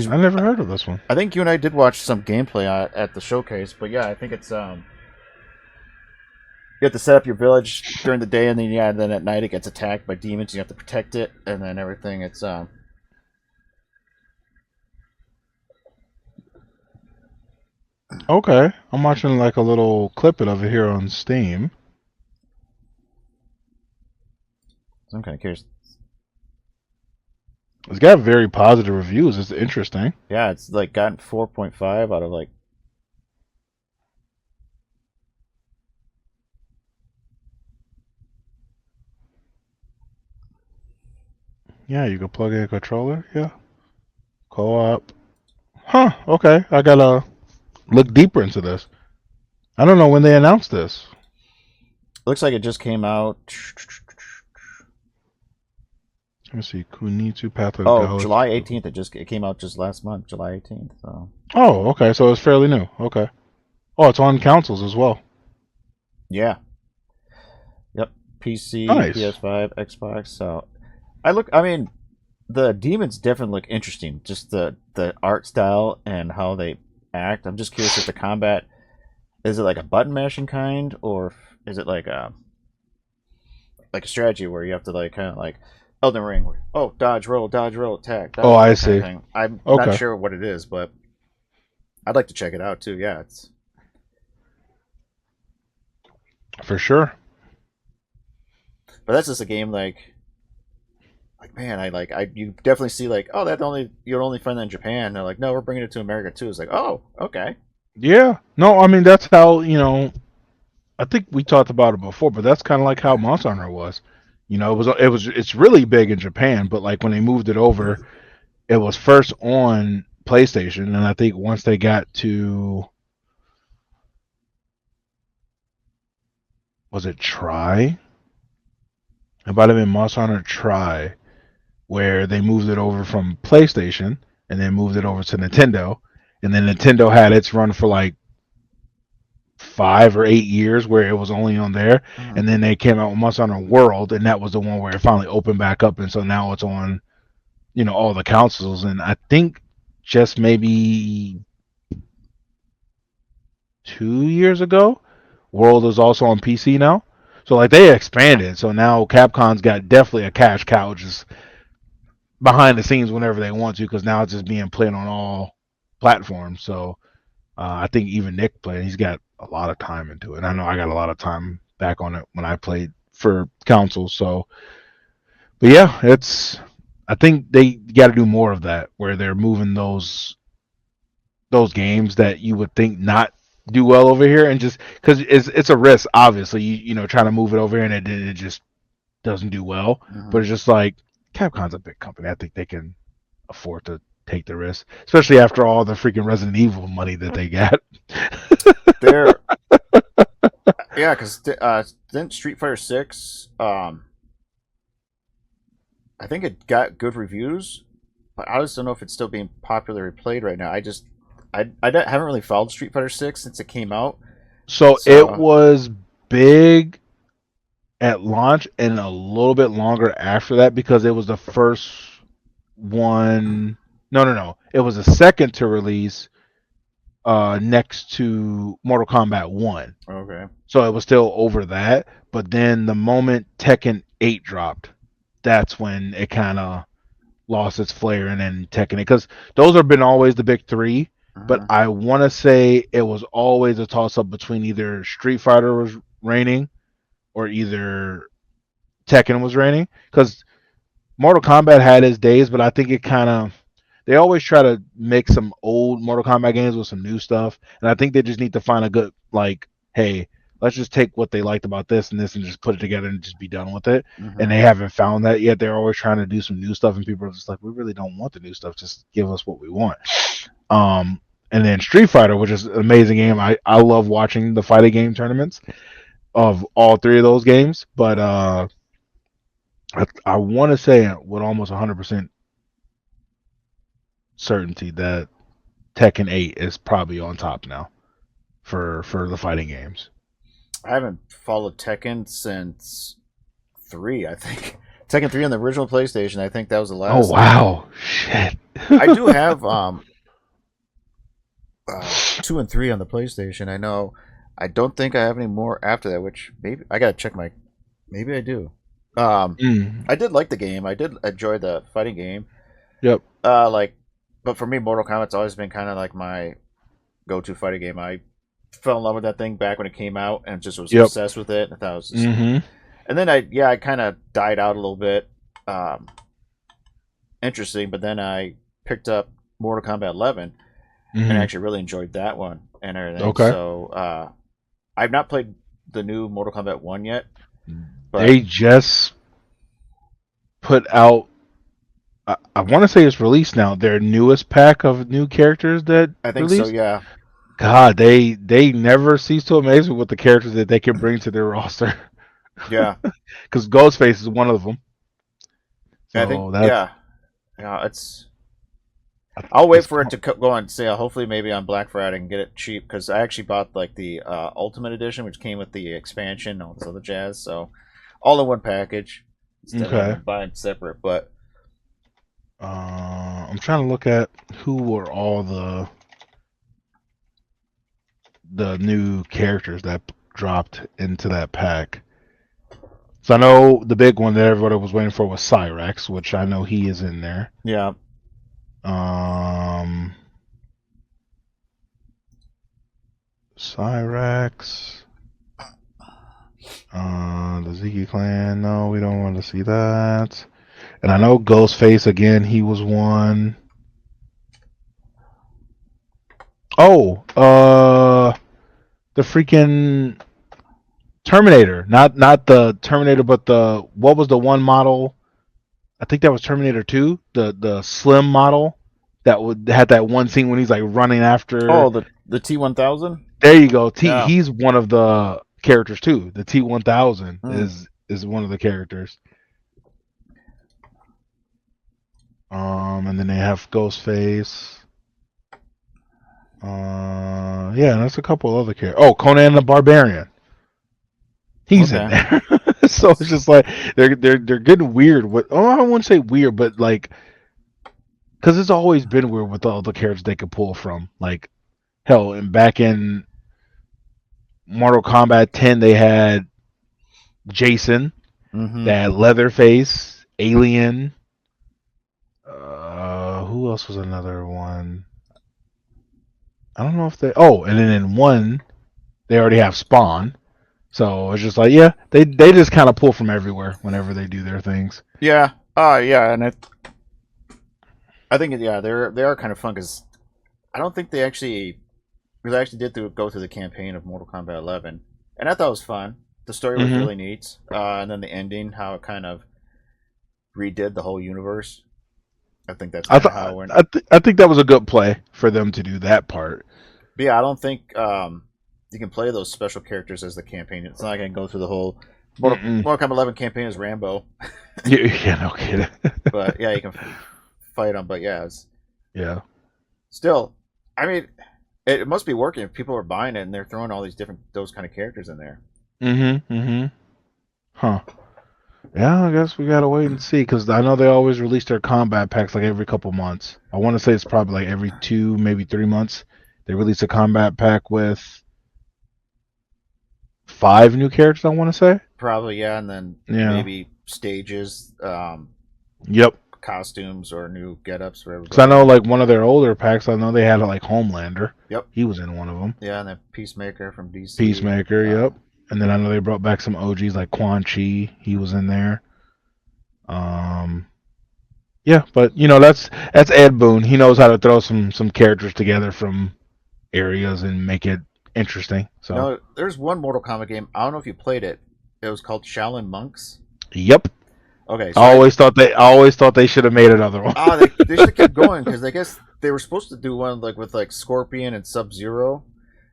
I never heard of this one. I think you and I did watch some gameplay at the showcase, but yeah, I think it's you have to set up your village during the day, and then yeah, then at night it gets attacked by demons. You have to protect it, and then everything. It's Okay. I'm watching like a little clip of it here on Steam. I'm kind of curious. It's got very positive reviews. It's interesting. Yeah, it's like gotten 4.5 out of like. Yeah, you can plug in a controller. Yeah. Co-op. Huh. Okay. I gotta look deeper into this. I don't know when they announced this. Looks like it just came out. Let me see. Kunitsu Path of the Oh, Gods. July 18th. It came out just last month, July 18th. So Oh, okay. So it's fairly new. Okay. Oh, it's on consoles as well. yeah, yep. PC, Nice. PS5, Xbox. So I look. I mean, the demons definitely look interesting. Just the art style and how they act. I'm just curious if the combat is it like a button mashing kind, or is it like a strategy where you have to like kind of like Elden Ring, where dodge, roll, attack, Oh, dodge, I roll, kind of see. thing. I'm not Okay. sure what it is, but I'd like to check it out too. Yeah, it's For sure. but that's just a game like man, I you definitely see like oh that only you'll only find that in Japan. They're like no, we're bringing it to America too. It's like oh okay. Yeah. No, I mean that's how, I think we talked about it before, but that's kind of like how Monster Hunter was. It's really big in Japan, but like when they moved it over, it was first on PlayStation, and I think once they got to, was it Try? It might have been Monster Hunter Try, where they moved it over from PlayStation and then moved it over to Nintendo, and then Nintendo had its run for like 5 or 8 years where it was only on there, Hmm. and then they came out with Monster Hunter World, and that was the one where it finally opened back up, and so now it's on all the consoles, and I think just maybe 2 years ago, World is also on PC now. So like they expanded, so now Capcom's got definitely a cash cow just behind the scenes whenever they want to, because now it's just being played on all platforms. So I think even Nick played. He's got a lot of time into it. I know I got a lot of time back on it when I played for console. So, but yeah, it's. I think they got to do more of that, where they're moving those games that you would think not do well over here, and just because it's a risk, obviously, trying to move it over here and it just doesn't do well. Hmm. But it's just like Capcom's a big company. I think they can afford to take the risk, especially after all the freaking Resident Evil money that they got. They're yeah, because didn't Street Fighter Six I think it got good reviews, but I just don't know if it's still being popularly played right now. Haven't really followed Street Fighter Six since it came out, So it so was big at launch and a little bit longer after that because it was the first one. No, no, no. It was the second to release next to Mortal Kombat 1. okay. So it was still over that. But then the moment Tekken 8 dropped, that's when it kind of lost its flair, and then Tekken, because those have been always the big three. But Hmm. I want to say it was always a toss up between either Street Fighter was reigning or either Tekken was reigning, because Mortal Kombat had its days, but I think it kind of they always try to mix some old Mortal Kombat games with some new stuff, and I think they just need to find a good like, hey, let's just take what they liked about this and this and just put it together and just be done with it. And Hmm. they haven't found that yet. They're always trying to do some new stuff, and people are just like, we really don't want the new stuff. Just give us what we want. Um, and then Street Fighter, which is an amazing game. I love watching the fighting game tournaments of all three of those games, but I want to say with almost 100% certainty that Tekken 8 is probably on top now for the fighting games. I haven't followed Tekken since three. I think Tekken 3 on the original PlayStation. I think that was the Oh last. wow, shit. I do have 2 and 3 on the PlayStation. I know. I don't think I have any more after that. Which maybe I gotta check my. Maybe I do. Mm, I did like the game. I did enjoy the fighting game. yep. Like, but for me, Mortal Kombat's always been kind of like my go-to fighting game. I fell in love with that thing back when it came out, and just was Yep. obsessed with it. I thought it was just. Mm-hmm. And then I kind of died out a little bit. Um, Interesting, but then I picked up Mortal Kombat 11 and Mm-hmm. actually really enjoyed that one and everything. Okay. So I've not played the new Mortal Kombat 1 yet, but They just put out. I want to say it's released now. Their newest pack of new characters that I think so. released. Yeah, God, they never cease to amaze me with the characters that they can bring to their roster. yeah. Because Ghostface is one of them. I think So that's yeah, yeah. It's I'll wait it's for it to go on sale. Hopefully, maybe on Black Friday and get it cheap because I actually bought like the Ultimate Edition, which came with the expansion and all this other jazz. So all in one package instead of having okay. to buy it separate. But I'm trying to look at who were all the new characters that dropped into that pack. So I know the big one that everybody was waiting for was Cyrex, which I know he is in there. yeah, Um, Cyrex, the Ziggy clan. No, we don't want to see that. And I know Ghostface again. He was one. Oh, the freaking Terminator. Not the Terminator, but the what was the one model? I think that was Terminator 2, the slim model that would had that one scene when he's like running after. oh, the T1000. There you go. Yeah. He's one of the characters too. The T1000 Mm. is one of the characters. And then they have Ghostface. Yeah, and there's a couple other characters. Oh, Conan the Barbarian. He's in Okay. there. So it's just like they're getting weird with. Oh, I wouldn't say weird, but like because it's always been weird with all the characters they could pull from. Like hell, and back in Mortal Kombat 10, they had Jason, Mm-hmm. they had Leatherface, Alien. Who else was another one? I don't know if they. Oh, and then in one, they already have Spawn. So it's just like, yeah, they just kind of pull from everywhere whenever they do their things. Yeah. Yeah, and I think yeah they are kind of fun because I don't think they actually because I actually go through the campaign of Mortal Kombat 11 and I thought it was fun. The story was Hmm. really neat, and then the ending, how it kind of redid the whole universe. I think that's I kind of th- how it went. I think that was a good play for them to do that part. But yeah, I don't think you can play those special characters as the campaign. It's not like I can go through the whole Mm-mm. Mortal Kombat 11 campaign as Rambo. Yeah, yeah, no kidding. But yeah, you can fight them. But yeah, it's Yeah. still, I mean, it must be working if people are buying it and they're throwing all these different those kind of characters in there. Mm-hmm. Mm-hmm. Huh. Yeah, I guess we gotta wait and see because I know they always release their combat packs like every couple months. I want to say it's probably like every 2, maybe 3 months. They release a combat pack with 5 new characters. I want to say. Probably yeah, and then Yeah. maybe stages, Yep. costumes or new get-ups for Because I everybody. know like one of their older packs, I know they had like Homelander. Yep. He was in one of them. Yeah, and then Peacemaker from DC. Peacemaker, yep. And then I know they brought back some OGs like Quan Chi. He was in there. Um, yeah, but that's Ed Boon. He knows how to throw some characters together from areas and make it interesting. So, There's one Mortal Kombat game. I don't know if you played it. It was called Shaolin Monks. yep. Okay, I so always thought they should have made another one. they should have kept going because I guess they were supposed to do one like with like Scorpion and Sub Zero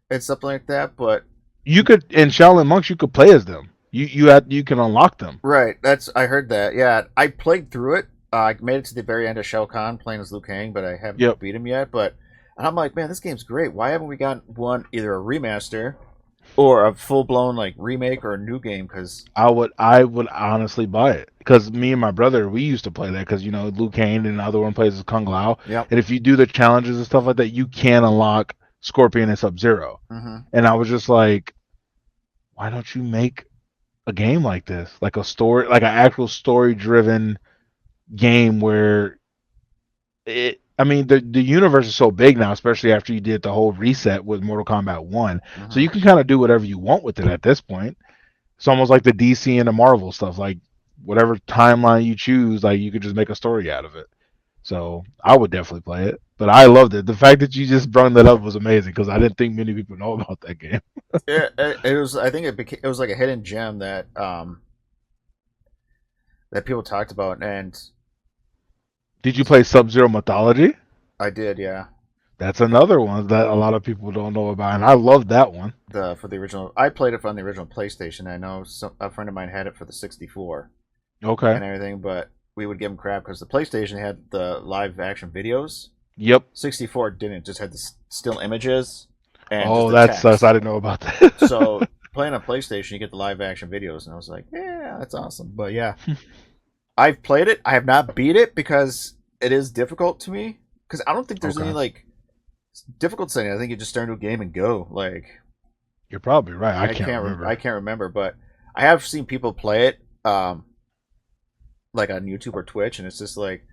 and something like that. But You could in Shaolin Monks, you could play as them. You can unlock them. right, that's I heard that. Yeah, I played through it. I made it to the very end of Shao Kahn playing as Liu Kang, but I haven't Yep. beat him yet. But and I'm like, man, this game's great. Why haven't we got one either a remaster or a full blown like remake or a new game? Because I would honestly buy it because me and my brother we used to play that because Liu Kang and the other one plays as Kung Lao, yep. and if you do the challenges and stuff like that, you can unlock Scorpion and Sub Zero. Mm-hmm. And I was just like, why don't you make a game like this, like a story, like an actual story driven game where it. I mean, the universe is so big now, especially after you did the whole reset with Mortal Kombat One. So Mm-hmm. you can kind of do whatever you want with it at this point. It's almost like the DC and the Marvel stuff. Like whatever timeline you choose, like you could just make a story out of it. So I would definitely play it. But I loved it. The fact that you just brought that up was amazing because I didn't think many people know about that game. It was. I think it was like a hidden gem that people talked about, and Did you play Sub Zero Mythology? I did. Yeah, That's another one that a lot of people don't know about, and I love that one. the for the original. I played it on the original PlayStation. I know a friend of mine had it for the 64 Okay. and everything, but we would give him crap because the PlayStation had the live action videos. Yep. 64 didn't. Just had the still images and just Oh, the that sucks. text. I didn't know about that. So playing on PlayStation, you get the live action videos, and I was like, yeah, that's awesome. But yeah, I've played it. I have not beat it because it is difficult to me. Because I don't think there's any Okay. like difficult setting. I think you just start into a game and go. Like You're probably right. I I can't can't remember. I can't remember, but I have seen people play it, like on YouTube or Twitch, and it's just like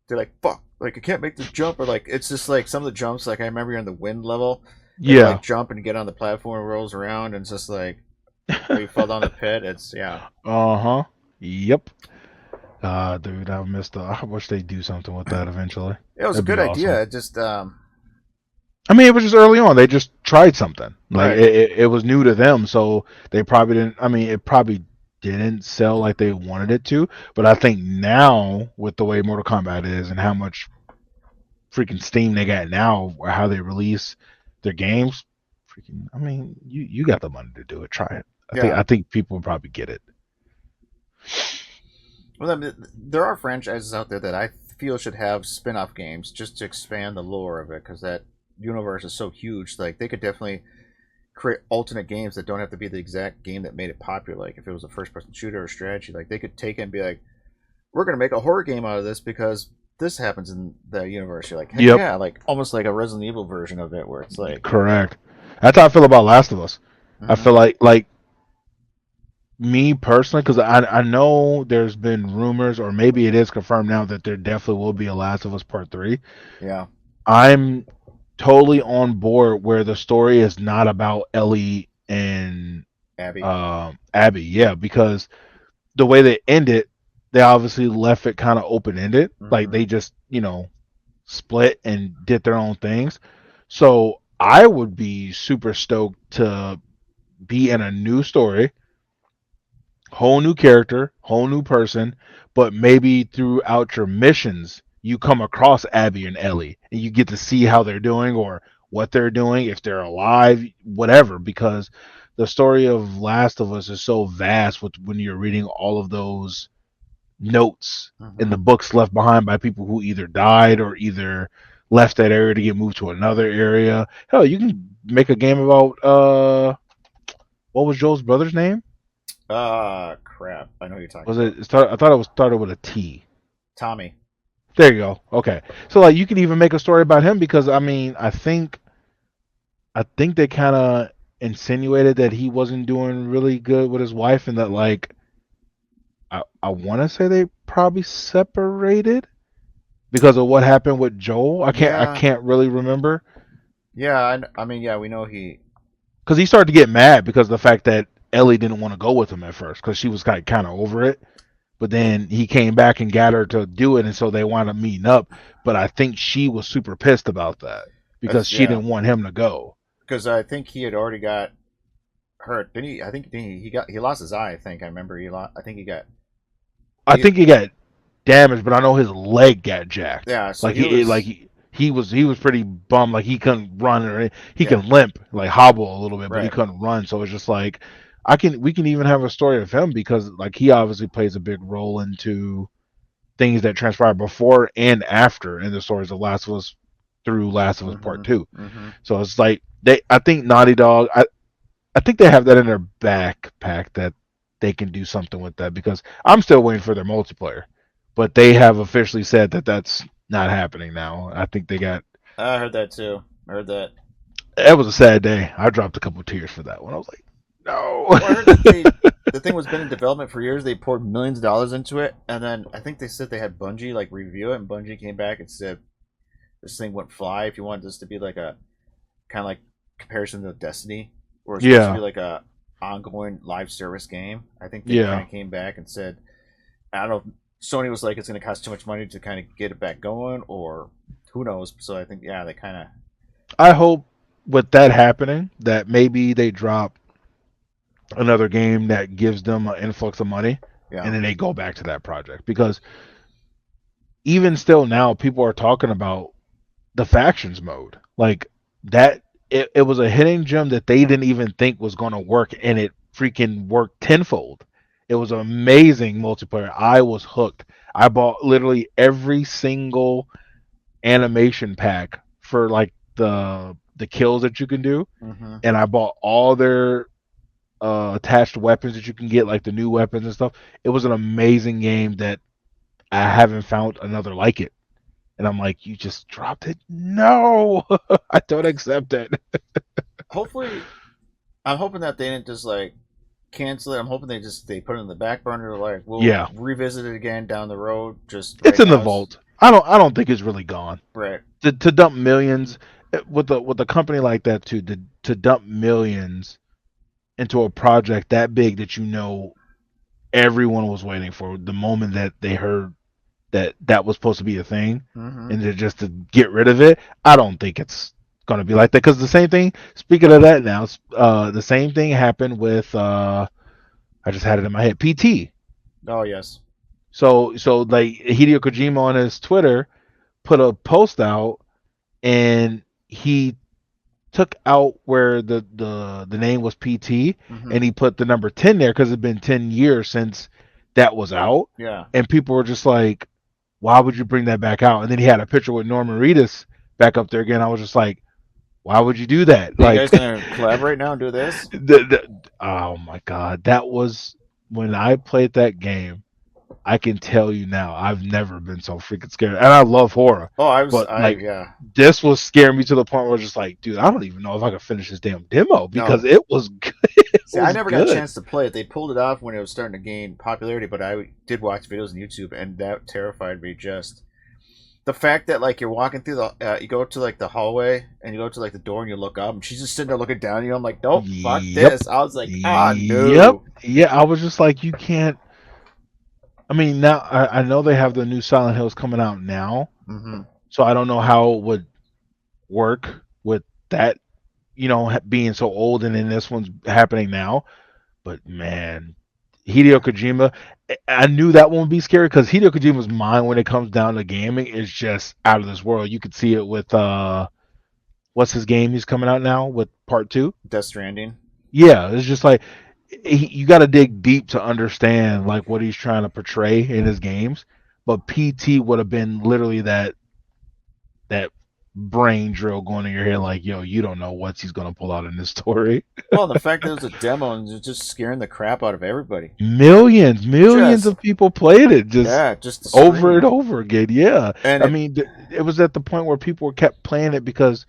they're like, "Fuck!" Like I can't make this jump, or like it's just like some of the jumps. Like I remember you're in the wind level, and you Yeah. like jump and you get on the platform, and rolls around, and it's just like or you fall down the pit. It's yeah. Uh-huh. Yep. Dude, I wish they'd do something with that eventually. It was a That'd be good awesome. idea. It just I mean, it was just early on. They just tried something. Like right. it was new to them, so they probably didn't. I mean, it probably didn't sell like they wanted it to. But I think now, with the way Mortal Kombat is and how much freaking steam they got now, or how they release their games, freaking. I mean, you got the money to do it. Try it. Yeah. I think people will probably get it. Well, I mean, there are franchises out there that I feel should have spin-off games just to expand the lore of it because that universe is so huge. Like they could definitely create alternate games that don't have to be the exact game that made it popular. Like if it was a first-person shooter or strategy, like they could take it and be like, "We're gonna make a horror game out of this because this happens in the universe." You're like, "Heck Yep, yeah!" Like almost like a Resident Evil version of it, where it's like, correct. That's how I feel about Last of Us. I mm-hmm, feel like me personally, because I know there's been rumors, or maybe it is confirmed now that there definitely will be a Last of Us Part Three. yeah, I'm totally on board where the story is not about Ellie and Abby, Abby. Yeah, because the way they end it, they obviously left it kind of open ended. Like mm-hmm, they just split and did their own things. So I would be super stoked to be in a new story, whole new character, whole new person, but maybe throughout your missions you come across Abby and Ellie and you get to see how they're doing or what they're doing, if they're alive, whatever, because the story of Last of Us is so vast with when you're reading all of those notes in mm-hmm. the books left behind by people who either died or either left that area to get moved to another area. Hell, you can make a game about what was Joel's brother's name? Crap. I know what you're talking Was about. it start? I thought it was started with a T. Tommy. There you go. Okay, so like you could even make a story about him because I mean I think they kind of insinuated that he wasn't doing really good with his wife and that like I want to say they probably separated because of what happened with Joel. I Yeah, can't really remember yeah. I mean, yeah, we know he. because he started to get mad because of the fact that Ellie didn't want to go with him at first because she was kind of over it. But then he came back and got her to do it, and so they wound up meeting up. But I think she was super pissed about that because That's she yeah, didn't want him to go. because I think he had already got hurt. Didn't he? I think he lost his eye. I think I remember he lost. I think he got I he. think he got damaged, but I know his leg got jacked. Yeah, so Like he was. he was pretty bummed. Like he couldn't run or he Yeah, can limp, like hobble a little bit, but he right. couldn't run. So it's just like we can even have a story of him because like he obviously plays a big role into things that transpire before and after in the stories of Last of Us through Last of Us Part Mm-hmm. Two. Mm-hmm. So it's like I think Naughty Dog, I think they have that in their backpack that they can do something with that because I'm still waiting for their multiplayer, but they have officially said that that's not happening now. I think they got. I heard that too. I heard that. It was a sad day. I dropped a couple of tears for that one. I was like, Well, I heard that no. the thing was been in development for years. They poured millions of dollars into it, and then I think they said they had Bungie like review it, and Bungie came back and said this thing wouldn't fly if you wanted this to be like a kind of like comparison to Destiny, or it's supposed to be Yeah, like a ongoing live service game. I think they kind yeah. of came back and said, I don't know. Sony was like, it's going to cost too much money to kind of get it back going, or who knows. So I think yeah, they kind of I hope with that happening that maybe they drop another game that gives them an influx of money, yeah. and then they go back to that project because even still now people are talking about the factions mode like that it was a hidden gem that they didn't even think was going to work and it freaking worked tenfold. It was amazing multiplayer. I was hooked. I bought literally every single animation pack for like the kills that you can do, Mm-hmm. and I bought all their attached weapons that you can get, like the new weapons and stuff. It was an amazing game that I haven't found another like it. And I'm like, you just dropped it? No, I don't accept it. Hopefully, I'm hoping that they didn't just like cancel it. I'm hoping they put it in the back burner. Like we'll Yeah, revisit it again down the road. Just it's right in the now, it's vault. I don't think it's really gone. right. To dump millions with a company like that too. To dump millions into a project that big that you know everyone was waiting for the moment that they heard that that was supposed to be a thing, Mm-hmm. and just to get rid of it. I don't think it's going to be like that because the same thing. Speaking of that, now the same thing happened with I just had it in my head. PT. Oh yes. So like Hideo Kojima on his Twitter put a post out and he took out where the name was PT Mm-hmm. and he put the number 10 there because it's been 10 years since that was out, Yeah. and people were just like, why would you bring that back out? And then he had a picture with Norman Reedus back up there again. I was just like, why would you do that? Are you Like guys gonna collaborate now and do this? oh my god, that was when I played that game. I can tell you now, I've never been so freaking scared. And I love horror, Oh, I was. but I like yeah. this was scaring me to the point where I was just like, dude, I don't even know if I can finish this damn demo because No. it was good. It See, I was never got a good. chance to play it. They pulled it off when it was starting to gain popularity, but I did watch videos on YouTube, and that terrified me. Just the fact that like you're walking through you go to like the hallway, and you go to like the door, and you look up, and she's just sitting there looking down at you. I'm like, nope, fuck Yep. this. I was like, ah, Yep. no. Yeah, I was just like, you can't. I mean, now I know they have the new Silent Hills coming out now, Mm-hmm. so I don't know how it would work with that, being so old and then this one's happening now. But man, Hideo Kojima, I knew that one would be scary because Hideo Kojima's mind when it comes down to gaming is just out of this world. You could see it with what's his game he's coming out now with part two. Death Stranding. Yeah, it's just like you got to dig deep to understand like what he's trying to portray in his games. But PT would have been literally that brain drill going in your head, like, yo, you don't know what he's gonna pull out in this story. Well, the fact that it was a demo and it was just scaring the crap out of everybody. Millions Just of people played it just yeah, just the over and scream. over again. Yeah, And I it mean, it was at the point where people kept playing it because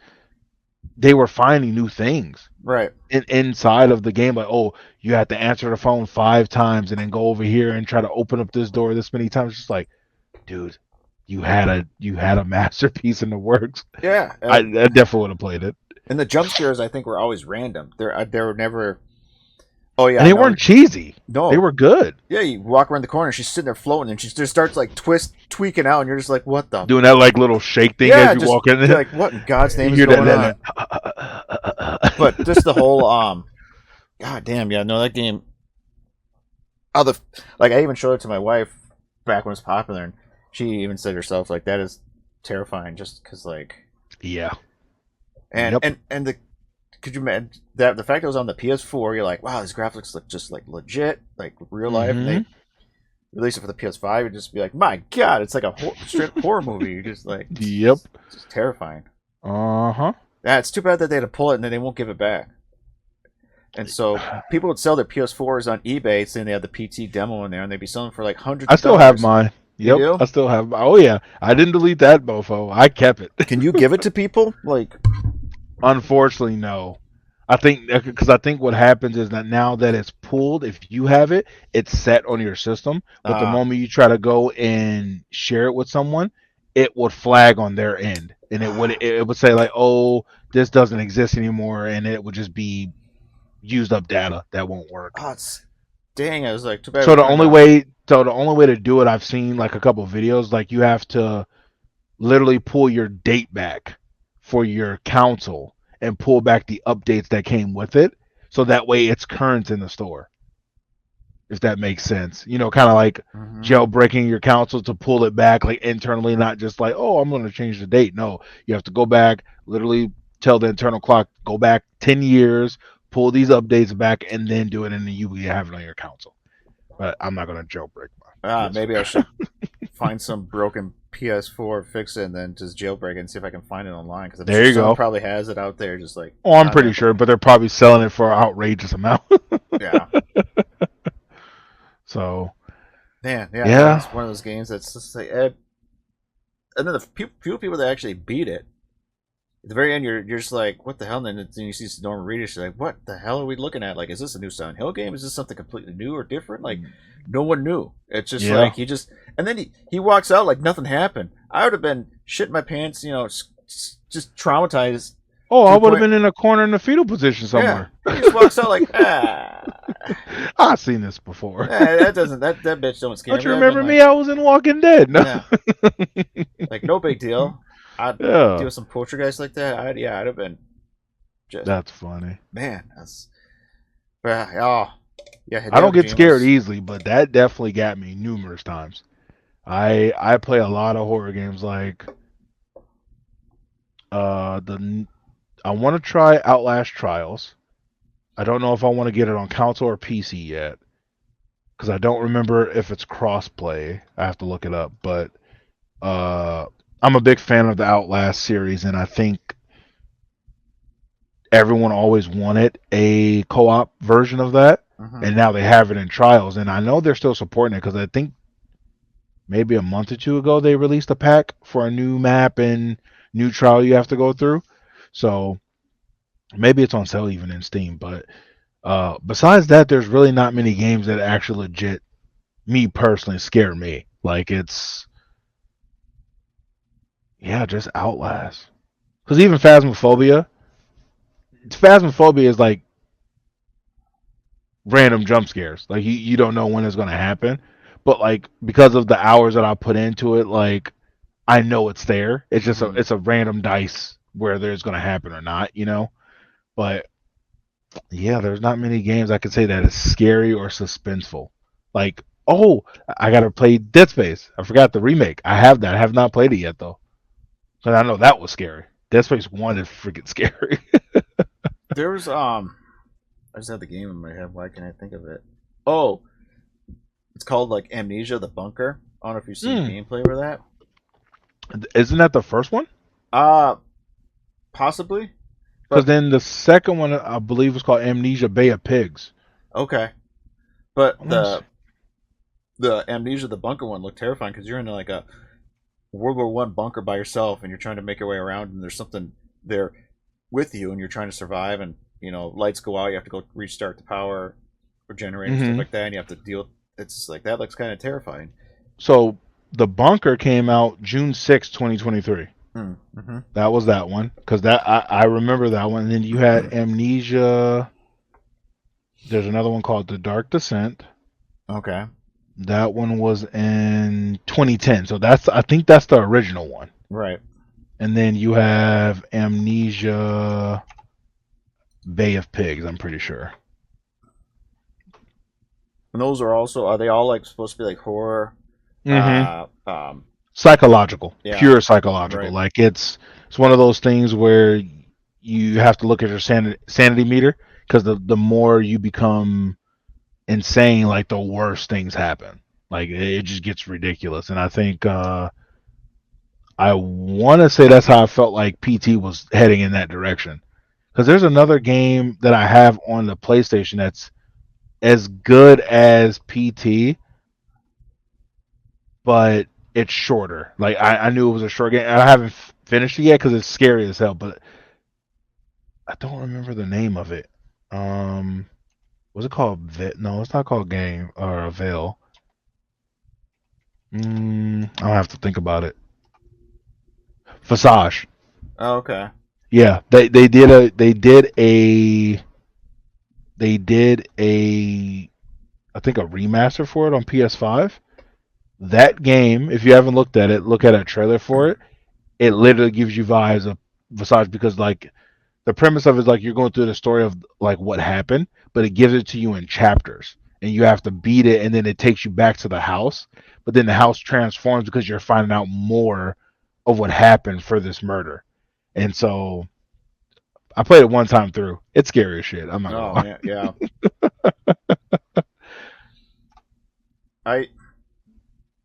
they were finding new things Right. inside of the game. Like, oh, you had to answer the phone 5 times and then go over here and try to open up this door this many times. Just like, dude, you had a masterpiece in the works. Yeah. I definitely would have played it. And the jump scares, I think, were always random. They were never. Oh And yeah, they no, weren't cheesy. They no. were good. Yeah, you walk around the corner, she's sitting there floating, and she just starts like tweaking out, and you're just like, what the? Doing that like little shake thing as Yeah, you just walk in. you're like, what in God's name You is hear that, going on? But that. just the whole God damn, yeah, no, that game. Oh, the like I even showed it to my wife back when it was popular, and she even said herself like that is terrifying, just because like Yeah. and Yep. and the could you imagine that the fact that it was on the PS4, you're like, wow, these graphics look just like legit, like real life, and Hmm. they release it for the PS5, you'd just be like, my God, it's like a straight horror movie. You're just like, Yep. it's just terrifying. Uh Yeah, it's too bad that they had to pull it and then they won't give it back. And so huh. people would sell their PS4s on eBay saying they had the PT demo in there, and they'd be selling for like hundreds I of still have dollars. mine. You Yep, do? I still have. Oh yeah, I didn't delete that mofo. I kept it. Can you give it to people? Like, Unfortunately, no. I think because I think what happens is that now that it's pulled, if you have it, it's set on your system. But the uh, moment you try to go and share it with someone, it would flag on their end, and it would say like, "Oh, this doesn't exist anymore," and it would just be used up data that won't work. oh, it's dang. I was like, too bad we So the couldn't. only way, so the only way to do it, I've seen like a couple of videos, like you have to literally pull your date back for your console and pull back the updates that came with it, so that way it's current in the store. If that makes sense, kind of like Mm-hmm. jailbreaking your console to pull it back like internally, not just like, oh, I'm going to change the date. No, you have to go back, literally tell the internal clock, go back 10 years, pull these updates back, and then do it, and then you have it on your console. But I'm not going to jailbreak my Maybe I PS5. should find some broken PS4, fix it, and then just jailbreak it and see if I can find it online. Because I'm There sure you someone go. probably has it out there, just like Oh, I'm not pretty happening. sure, but they're probably selling it for an outrageous amount. Yeah, So, man, yeah, no, yeah. it's one of those games that's just like, and then the few people that actually beat it. At the very end, you're just like, what the hell? And then you see Norman Reedus, you're like, what the hell are we looking at? Like, is this a new Silent Hill game? Is this something completely new or different? Like, no one knew. It's just Yeah. like and then he walks out like nothing happened. I would have been shitting my pants, just traumatized Oh, to I the would have point. been in a corner in the fetal position Yeah, somewhere. he just walks out like, I've seen this before. that doesn't that bitch don't scare Don't you me. I've been remember like, me? I was in Walking Dead. No. yeah, like no big deal. I'd deal Yeah, with some poltergeist like that. I'd have been just that's funny. man. Oh, yeah, I Hideo don't get scared Kojima's. easily, but that definitely got me numerous times. I play a lot of horror games. Like the I want to try Outlast Trials. I don't know if I want to get it on console or PC yet because I don't remember if it's crossplay. I have to look it up, but uh, I'm a big fan of the Outlast series, and I think everyone always wanted a co-op version of that, Hmm. and now they have it in trials. And I know they're still supporting it because I think maybe a month or two ago they released a pack for a new map and new trial you have to go through. So maybe it's on sale even in Steam. But besides that, there's really not many games that actually legit, me personally, scare me. Like it's yeah, just Outlast. Because even Phasmophobia is like random jump scares. Like you don't know when it's gonna happen, but like because of the hours that I put into it, like I know it's there. It's just Hmm. it's a random dice whether it's gonna happen or not. But yeah, there's not many games I could say that is scary or suspenseful. Like oh, I gotta play Dead Space. I forgot the remake. I have that. I have not played it yet though, but I know that was scary. Dead Space One is freaking scary. There was I just had the game in my head. Why can't I think of it? Oh, it's called like Amnesia: The Bunker. I don't know if you've seen Hmm. gameplay for that. Isn't that the first one? Uh Possibly, Because but then the second one, I believe, was called Amnesia Bay of Pigs. okay. But I want to say, the Amnesia: The Bunker one looked terrifying because you're in like a World War One bunker by yourself, and you're trying to make your way around, and there's something there. with you, and you're trying to survive, and lights go out, you have to go restart the power or generator stuff Hmm. like that, and you have to deal. It's just like that looks kind of terrifying. So the bunker came out June 6th, 2023. Mm-hmm. That was that one because I remember that one. And then you had Amnesia. There's another one called The Dark Descent. Okay. That one was in 2010. So I think that's the original one. Right. And then you have Amnesia Bay of Pigs, I'm pretty sure. And those are they all like supposed to be like horror? Hmm. Uh, um, Psychological, yeah. pure psychological. Right. Like it's one of those things where you have to look at your sanity meter because the more you become insane, like the worse things happen. Like it just gets ridiculous. And I think I want to say that's how I felt like PT was heading in that direction. Because there's another game that I have on the PlayStation that's as good as PT, but it's shorter. Like I knew it was a short game. And I haven't finished it yet because it's scary as hell. But I don't remember the name of it. Um, was it called? No, it's not called Game or Veil. I'll have to think about it. Visage. Oh, okay. Yeah, they did a I think a remaster for it on PS5. That game, if you haven't looked at it, look at a trailer for it. It literally gives you vibes of Visage because like the premise of it is like you're going through the story of like what happened, but it gives it to you in chapters, and you have to beat it, and then it takes you back to the house. But then the house transforms because you're finding out more of what happened for this murder, and so I played it one time through. It's scary as shit. I'm not gonna Oh lie. man, yeah. I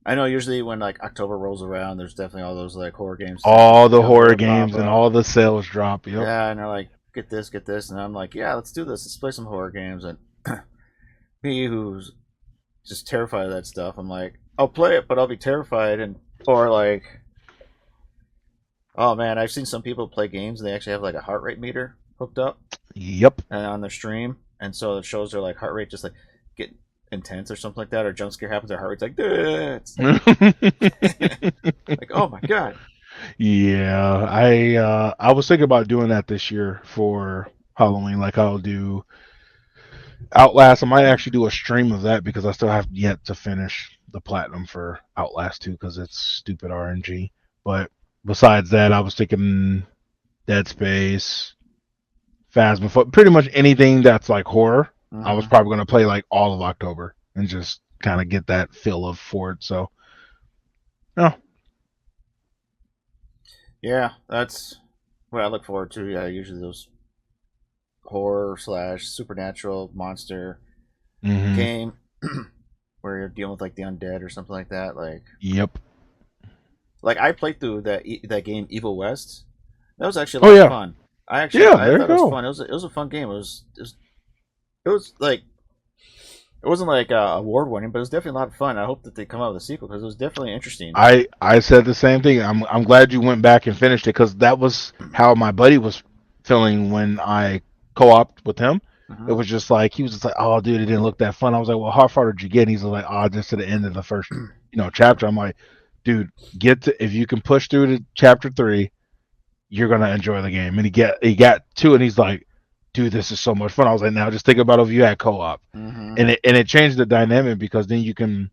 I know usually when like October rolls around, there's definitely all those like horror games All the horror that pop games and up. all the sales drop. Yep. Yeah, and they're like, get this, and I'm like, yeah, let's do this. Let's play some horror games. And me, who's just terrified of that stuff, I'm like, I'll play it, but I'll be terrified, and or like, oh man, I've seen some people play games and they actually have like a heart rate meter hooked up Yep. and on their stream, and so it shows their like heart rate just like get intense or something like that, or jump scare happens, their heart rate's like, "Duh." It's like, like, oh my god. Yeah, I was thinking about doing that this year for Halloween. Like I'll do Outlast. I might actually do a stream of that because I still have yet to finish the platinum for Outlast 2 because it's stupid RNG. But besides that, I was thinking Dead Space, Phasmophobia, pretty much anything that's like horror. I was Mm-hmm. probably gonna play like all of October and just kind of get that feel of for it. So, no, Yeah, that's what I look forward to. Yeah, usually those horror slash supernatural monster mm-hmm. game where you're dealing with like the undead or something like that. Yep. Like I played through that game Evil West. That was actually a Oh lot of yeah, fun. yeah. I There you thought it was go. fun. It was a fun game. It was like it wasn't like award winning, but it was definitely a lot of fun. I hope that they come out with a sequel because it was definitely interesting. I said the same thing. I'm glad you went back and finished it because that was how my buddy was feeling when I co-opted with him. It Hmm. was just like he was just like, "Oh, dude, it didn't look that fun." I was like, "Well, how far did you get?" And he's like, "Oh, just to the end of the first, chapter." I'm like, "Dude, get to if you can push through to chapter 3, you're gonna enjoy the game." And he got to, and he's like, "Dude, this is so much fun." I was like, "Now just think about if you had co-op." Hmm. And it changed the dynamic because then you can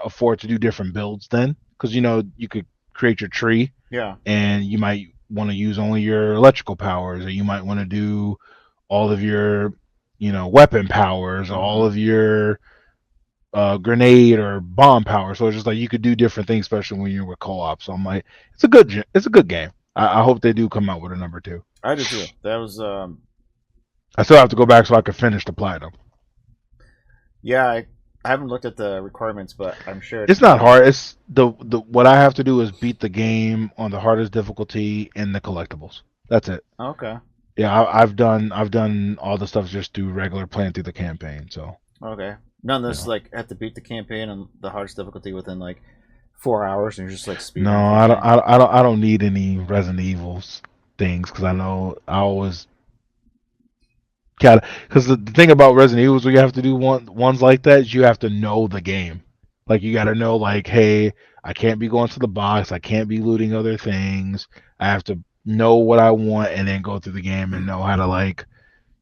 afford to do different builds then because you could create your tree Yeah. and you might want to use only your electrical powers or you might want to do all of your weapon powers all Hmm. of your grenade or bomb power, so it's just like you could do different things especially when you're with co-op. So I'm like it's a good game. I hope they do come out with a number 2. I do too. That was I still have to go back so I can finish the platinum. yeah. I haven't looked at the requirements, but I'm sure it's It's gonna not be hard. It's the what I have to do is beat the game on the hardest difficulty and the collectibles. That's it. okay. Yeah, I've done all the stuff just through regular playing through the campaign. So Okay. None of you this know, like have to beat the campaign on the hardest difficulty within like 4 hours, and you're just like no, speedrunning through the game. I don't need any Resident Evils. things because I know I always kind of because the thing about Resident Evil is when you have to do ones like that is you have to know the game. Like you got to know like, hey, I can't be going to the box. I can't be looting other things. I have to know what I want and then go through the game and know how to like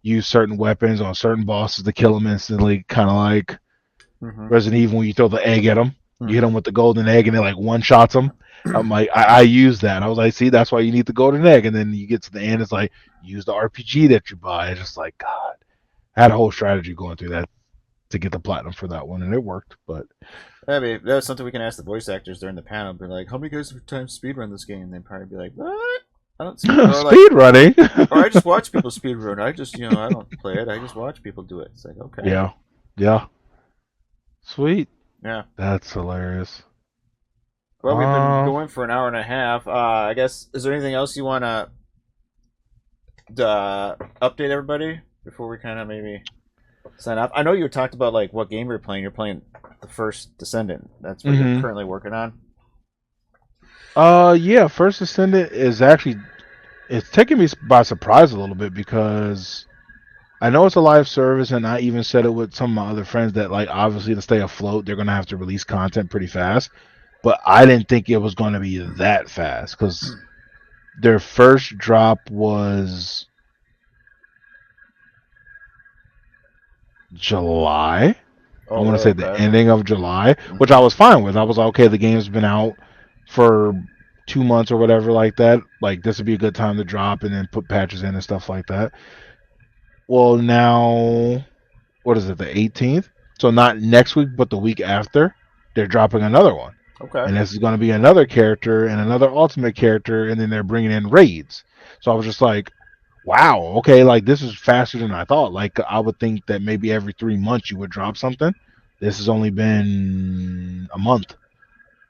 use certain weapons on certain bosses to kill them instantly. Kind of like Mm-hmm. Resident Evil when you throw the egg at them. You hit Mm-hmm. them with the golden egg and it like one shots them. I'm like, I use that. I was like, see, that's why you need the golden egg. And then you get to the end, it's like, use the RPG that you buy. It's just like, God, I had a whole strategy going through that to get the platinum for that one, and it worked. But That's something we can ask the voice actors during the panel. Be like, how many guys have time speedrun this game? They'd probably be like, what? I don't speed, or like, speed running. or I just watch people speedrun. I just, I don't play it. I just watch people do it. It's like, okay, Yeah, yeah, sweet. yeah. That's hilarious. Well, we've been Um, going for an hour and a half. I guess is there anything else you want to update everybody before we kind of maybe sign off? I know you talked about like what game you're playing. You're playing the first Descendant. That's what you're mhm. currently working on. Yeah. First Ascendant is actually it's taking me by surprise a little bit because I know it's a live service, and I even said it with some of my other friends that like obviously to stay afloat, they're gonna have to release content pretty fast. But I didn't think it was going to be that fast because their first drop was July. I Oh, want to really? say the Okay. ending of July, which Mm-hmm. I was fine with. I was like, okay, the game's been out for 2 months or whatever like that. Like this would be a good time to drop and then put patches in and stuff like that. Well, now what is it, the 18th? So not next week, but the week after, they're dropping another one. Okay. And this is going to be another character and another ultimate character, and then they're bringing in raids. So I was just like, wow, okay, like this is faster than I thought. Like I would think that maybe every 3 months you would drop something. This has only been a month.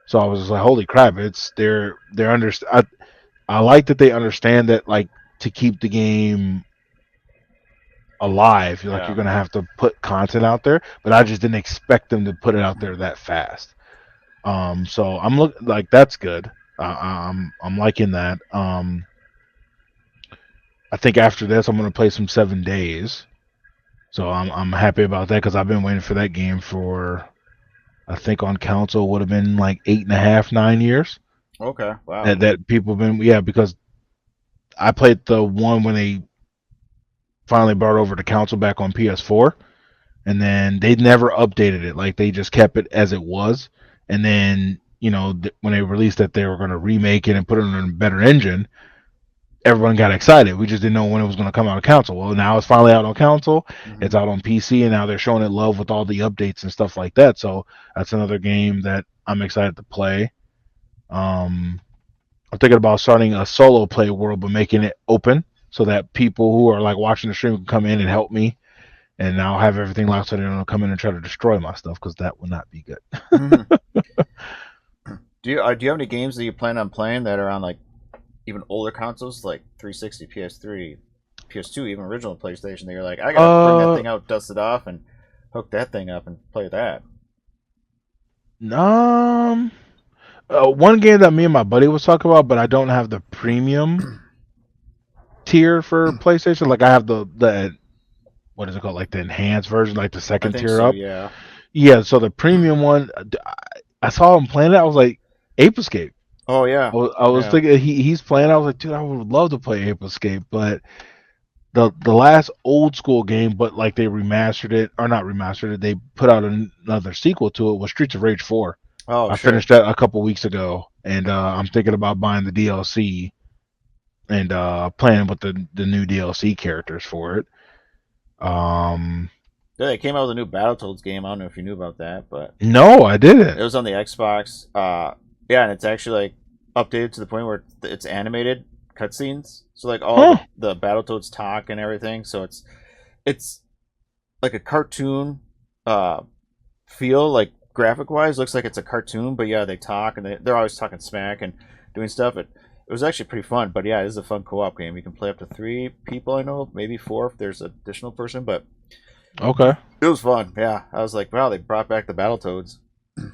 So I was just like, holy crap! It's they're under. I like that they understand that like to keep the game alive, like Yeah. you're gonna have to put content out there. But I just didn't expect them to put it out there that fast. So I'm look like that's good. I'm liking that. I think after this I'm gonna play some 7 Days. So I'm happy about that because I've been waiting for that game for I think on console would have been like 8.5, 9 years. Okay. Wow. That people have been yeah because I played the one when they finally brought over the console back on PS4, and then they never updated it. Like they just kept it as it was, and then when they released that they were going to remake it and put it on a better engine, everyone got excited. We just didn't know when it was going to come out on console. Well, now it's finally out on console. Mm-hmm. It's out on PC, and now they're showing it love with all the updates and stuff like that. So that's another game that I'm excited to play. Um, I'm thinking about starting a solo play world, but making it open so that people who are like watching the stream can come in and help me. And I'll have everything locked so they don't come in and try to destroy my stuff because that would not be good. Mm-hmm. Do you have any games that you plan on playing that are on like even older consoles like 360, PS3, PS2, even original PlayStation? That you're like, I gotta bring that uh, thing out, dust it off, and hook that thing up and play that. um, one game that me and my buddy was talking about, but I don't have the premium tier for PlayStation. Like I have the what is it called, like the enhanced version, like the I second think tier so. up. Yeah. Yeah, so the premium one, I saw him playing it. I was like, Ape Escape. Oh yeah. I was Yeah. thinking he's playing. I was like, dude, I would love to play Ape Escape, but the last old school game, but like they remastered it or not remastered it, they put out another sequel to it was Streets of Rage 4. Oh I sure. finished that a couple weeks ago, and I'm thinking about buying the DLC and playing with the new DLC characters for it. Um, Yeah, they came out with a new Battletoads game. I don't know if you knew about that, but no, I it didn't. was on the Xbox. Yeah, and it's actually like updated to the point where it's animated cutscenes. So like all Huh? the Battletoads talk and everything. So it's like a cartoon uh feel, like graphic wise looks like it's a cartoon, but yeah, they talk and they're always talking smack and doing stuff. It was actually pretty fun, but yeah, it is a fun co-op game. You can play up to 3 people, I know, maybe 4 if there's an additional person, but Okay, it was fun. Yeah, I was like, wow, they brought back the Battletoads.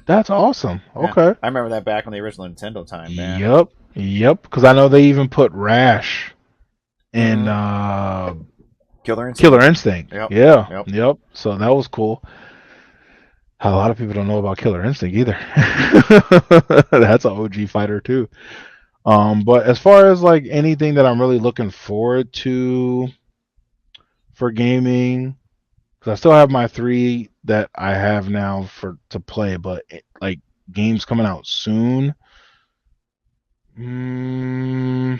that's awesome. Yeah, Okay. I remember that back on the original Nintendo time, man. Yep, yep. Because I know they even put Rash. and Mm-hmm. Killer Killer Instinct. Instinct. Yep. Yeah, Yep. yep. So that was cool. A lot of people don't know about Killer Instinct either. That's an OG fighter too. But as far as like anything that I'm really looking forward to for gaming, because I still have my three that I have now for to play, but like games coming out soon. Mm,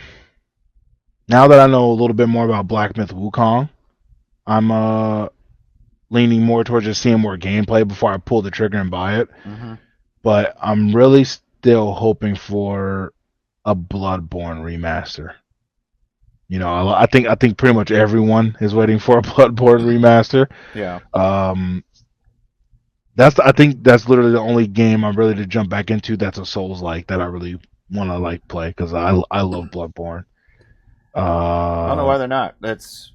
now that I know a little bit more about Black Myth Wukong, I'm leaning more towards just seeing more gameplay before I pull the trigger and buy it. Mm-hmm. But I'm really still hoping for a Bloodborne remaster. You know, I think pretty much everyone is waiting for a Bloodborne remaster. Yeah. Um, I think that's literally the only game I'm ready to jump back into that's a Souls like that I really want to like play because I love Bloodborne. I don't know Uh, why they're not. That's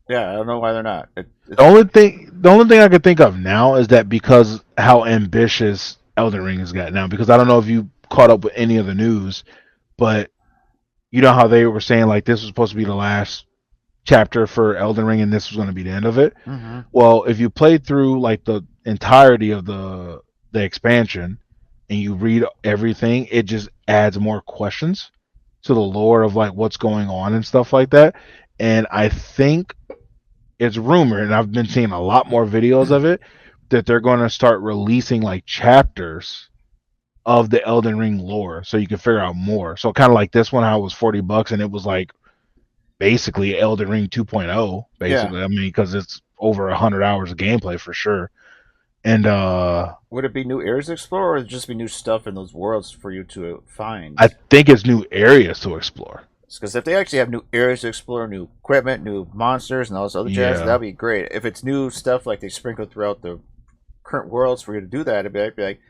yeah. I don't know why they're not. It's the only thing I can think of now is that because how ambitious Elden Ring has got now. Because I don't know if you caught up with any of the news, but you know how they were saying like this was supposed to be the last chapter for Elden Ring and this was going to be the end of it. mm-hmm. Well, if you played through like the entirety of the expansion and you read everything, it just adds more questions to the lore of like what's going on and stuff like that. And I think it's rumored, and I've been seeing a lot more videos of it, that they're going to start releasing like chapters of the Elden Ring lore so you can figure out more. So kind of like this one, how it was $40 and it was like basically Elden Ring 2.0, Yeah. basically. I mean, because it's over 100 hours of gameplay for sure. And Would it be new areas to explore, or would it just be new stuff in those worlds for you to I find? think it's new areas to explore. Because if they actually have new areas to explore, new equipment, new monsters, and all this other jazz, Yeah. that'd be great. If it's new stuff like they sprinkle throughout the current worlds for you to do that, I'd be like,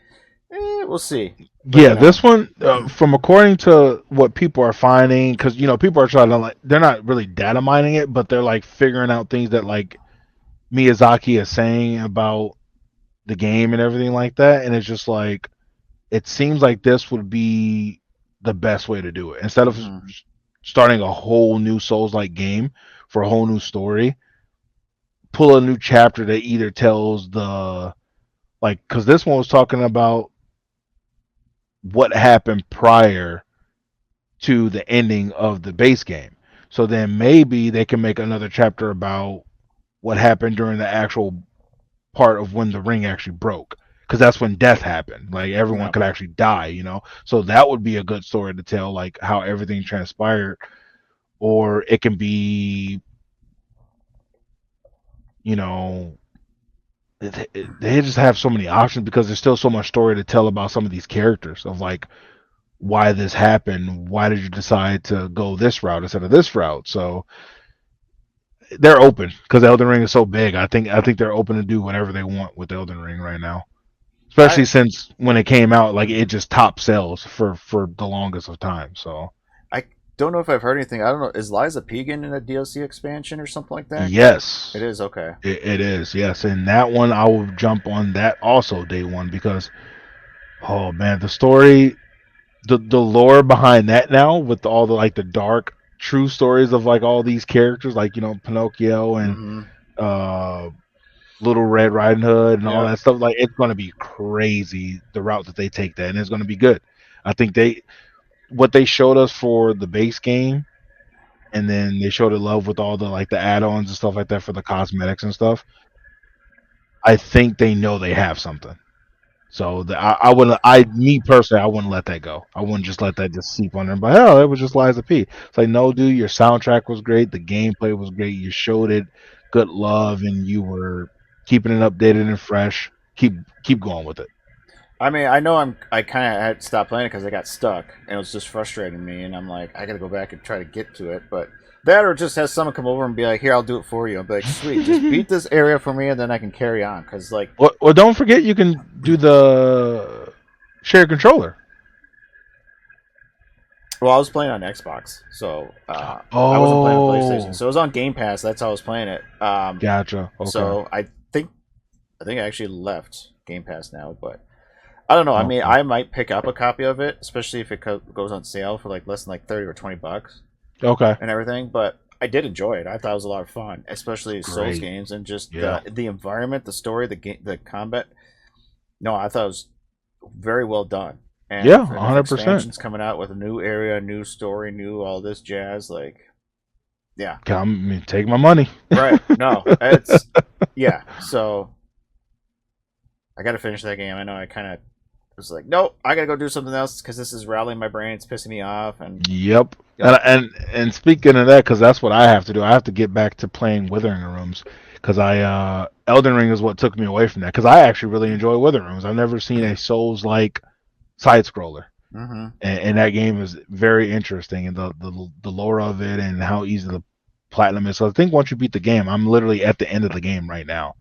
we'll see. But Yeah, this one, from according to what people are finding, because you know people are trying to like, they're not really data mining it, but they're like figuring out things that like Miyazaki is saying about the game and everything like that, and it's just like it seems like this would be the best way to do it instead of mm-hmm. starting a whole new Souls like game for a whole new story. Pull a new chapter that either tells the like because this one was talking about what happened prior to the ending of the base game. So then maybe they can make another chapter about what happened during the actual part of when the ring actually broke. Because that's when death happened. Like everyone Yeah. could actually die, you know? So that would be a good story to tell, like how everything transpired. Or it can be, you know, they just have so many options because there's still so much story to tell about some of these characters of like why this happened. Why did you decide to go this route instead of this route? So they're open because Elden Ring is so big. I think they're open to do whatever they want with Elden Ring right now. Especially I since when it came out, like it just top sells for the longest of time. So I don't know if I've heard anything. I don't know. Is Liza Pegan in a DLC expansion or something like that? It yes, is okay. it is. Yes, and that one I will jump on that also day one because oh man, the story, the lore behind that now with all the like the dark true stories of like all these characters, like you know Pinocchio and Mm-hmm. uh Little Red Riding Hood and all Yeah. that stuff. Like it's going to be crazy the route that they take that, and it's going to be good. I think they what they showed us for the base game, and then they showed it love with all the like the add-ons and stuff like that for the cosmetics and stuff. I think they know they have something. So I wouldn't, me personally, I wouldn't let that go. I wouldn't just let that just seep on there. But hell, it was just Liza P. It's like, no, dude, your soundtrack was great, the gameplay was great, you showed it good love, and you were keeping it updated and fresh. Keep going with it. I mean, I know I kind of had to stop playing it because I got stuck and it was just frustrating me. And I'm like, I got to go back and try to get to it. But that or just have someone come over and be like, here, I'll do it for you. I'll be like, sweet, just beat this area for me and then I can carry on. Because, like, Well, don't forget you can do the shared controller. well, I was playing on Xbox. So I wasn't playing on PlayStation. Oh, So it was on Game Pass. That's how I was playing it. gotcha. Okay, So I think I actually left Game Pass now. But I don't know. I okay. might pick up a copy of it, especially if it goes on sale for like less than like 30 or $20. Okay. and everything. But I did enjoy it. I thought it was a lot of fun, especially Souls Great. games and just Yeah. the environment, the story, the game, the combat. No, I thought it was very well done. Yeah. And if 100%. expansions coming out with a new area, new story, new all this jazz, like yeah, Come, take my money. right. No, it's yeah. So I got to finish that game. I know I kind of was like, nope, I got to go do something else because this is rattling my brain. It's pissing me off, and Yep. yep. And speaking of that, because that's what I have to do. I have to get back to playing Withering Rooms because I Elden Ring is what took me away from that because I actually really enjoy Withering Rooms. I've never seen a Souls like side scroller, Mm-hmm. and that game is very interesting and the lore of it and how easy the platinum is. So I think once you beat the game, I'm literally at the end of the game right now,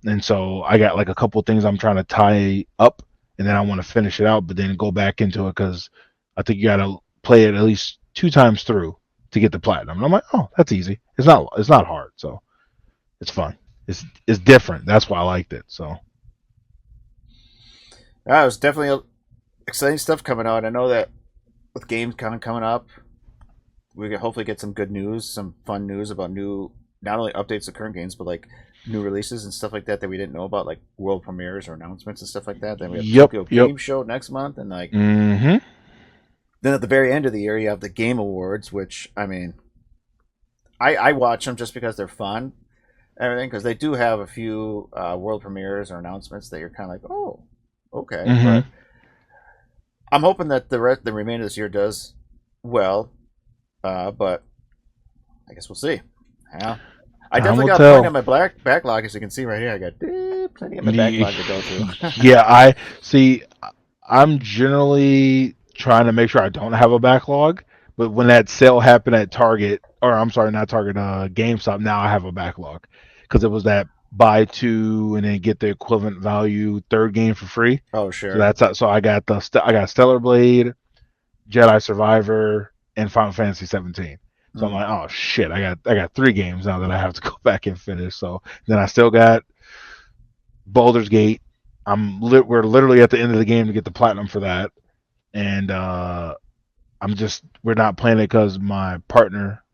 and so I got like a couple things I'm trying to tie up, and then I want to finish it out, but then go back into it because I think you got to play it at least 2 times through to get the platinum. And I'm like, oh, that's easy. It's not hard, so it's fun. It's different. That's why I liked it. So Yeah, it was definitely exciting stuff coming out. I know that with games kind of coming up, we can hopefully get some good news, some fun news about new, not only updates to current games, but like new releases and stuff like that that we didn't know about, like world premieres or announcements and stuff like that. Then we have yep, Tokyo yep. Game Show next month, and like Mm-hmm. then at the very end of the year, you have the Game Awards, which I mean, I watch them just because they're fun, everything, because they do have a few world premieres or announcements that you're kind of like, oh, okay, but Mm-hmm. I'm hoping that the remainder of this year does well, but I guess we'll see. Yeah, I Time definitely will got plenty tell. on my backlog, as you can see right here. I got plenty on my backlog to go through. Yeah, I see. I'm generally trying to make sure I don't have a backlog, but when that sale happened at Target, or I'm sorry, not Target, GameStop, now I have a backlog because it was that buy two and then get the equivalent value third game for free. Oh So sure. that's I got I got Stellar Blade, Jedi Survivor, and Final Fantasy 17. So I'm Mm. like, oh shit, I got 3 games now that I have to go back and finish. So then I still got Baldur's Gate. We're literally at the end of the game to get the platinum for that, and we're not playing it because my partner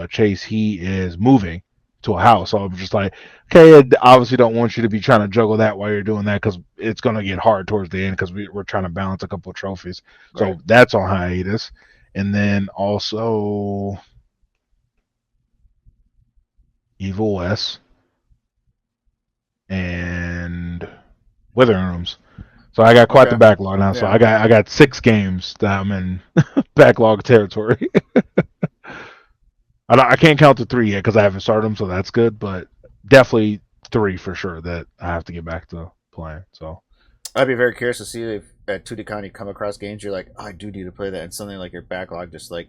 Chase, he is moving to a house. So I'm just like, okay, I obviously don't want you to be trying to juggle that while you're doing that because it's gonna get hard towards the end because we're trying to balance a couple of trophies. Right. So that's on hiatus, and then also Evil West and Withering Rooms. So I got quite the Okay. backlog now. So Yeah. I got 6 games that I'm in backlog territory. I can't count the 3 yet because I haven't started them, so that's good. But definitely 3 for sure that I have to get back to playing. So I'd be very curious to see if at 2D you come across games you're like, oh, I do need to play that, and something like your backlog just like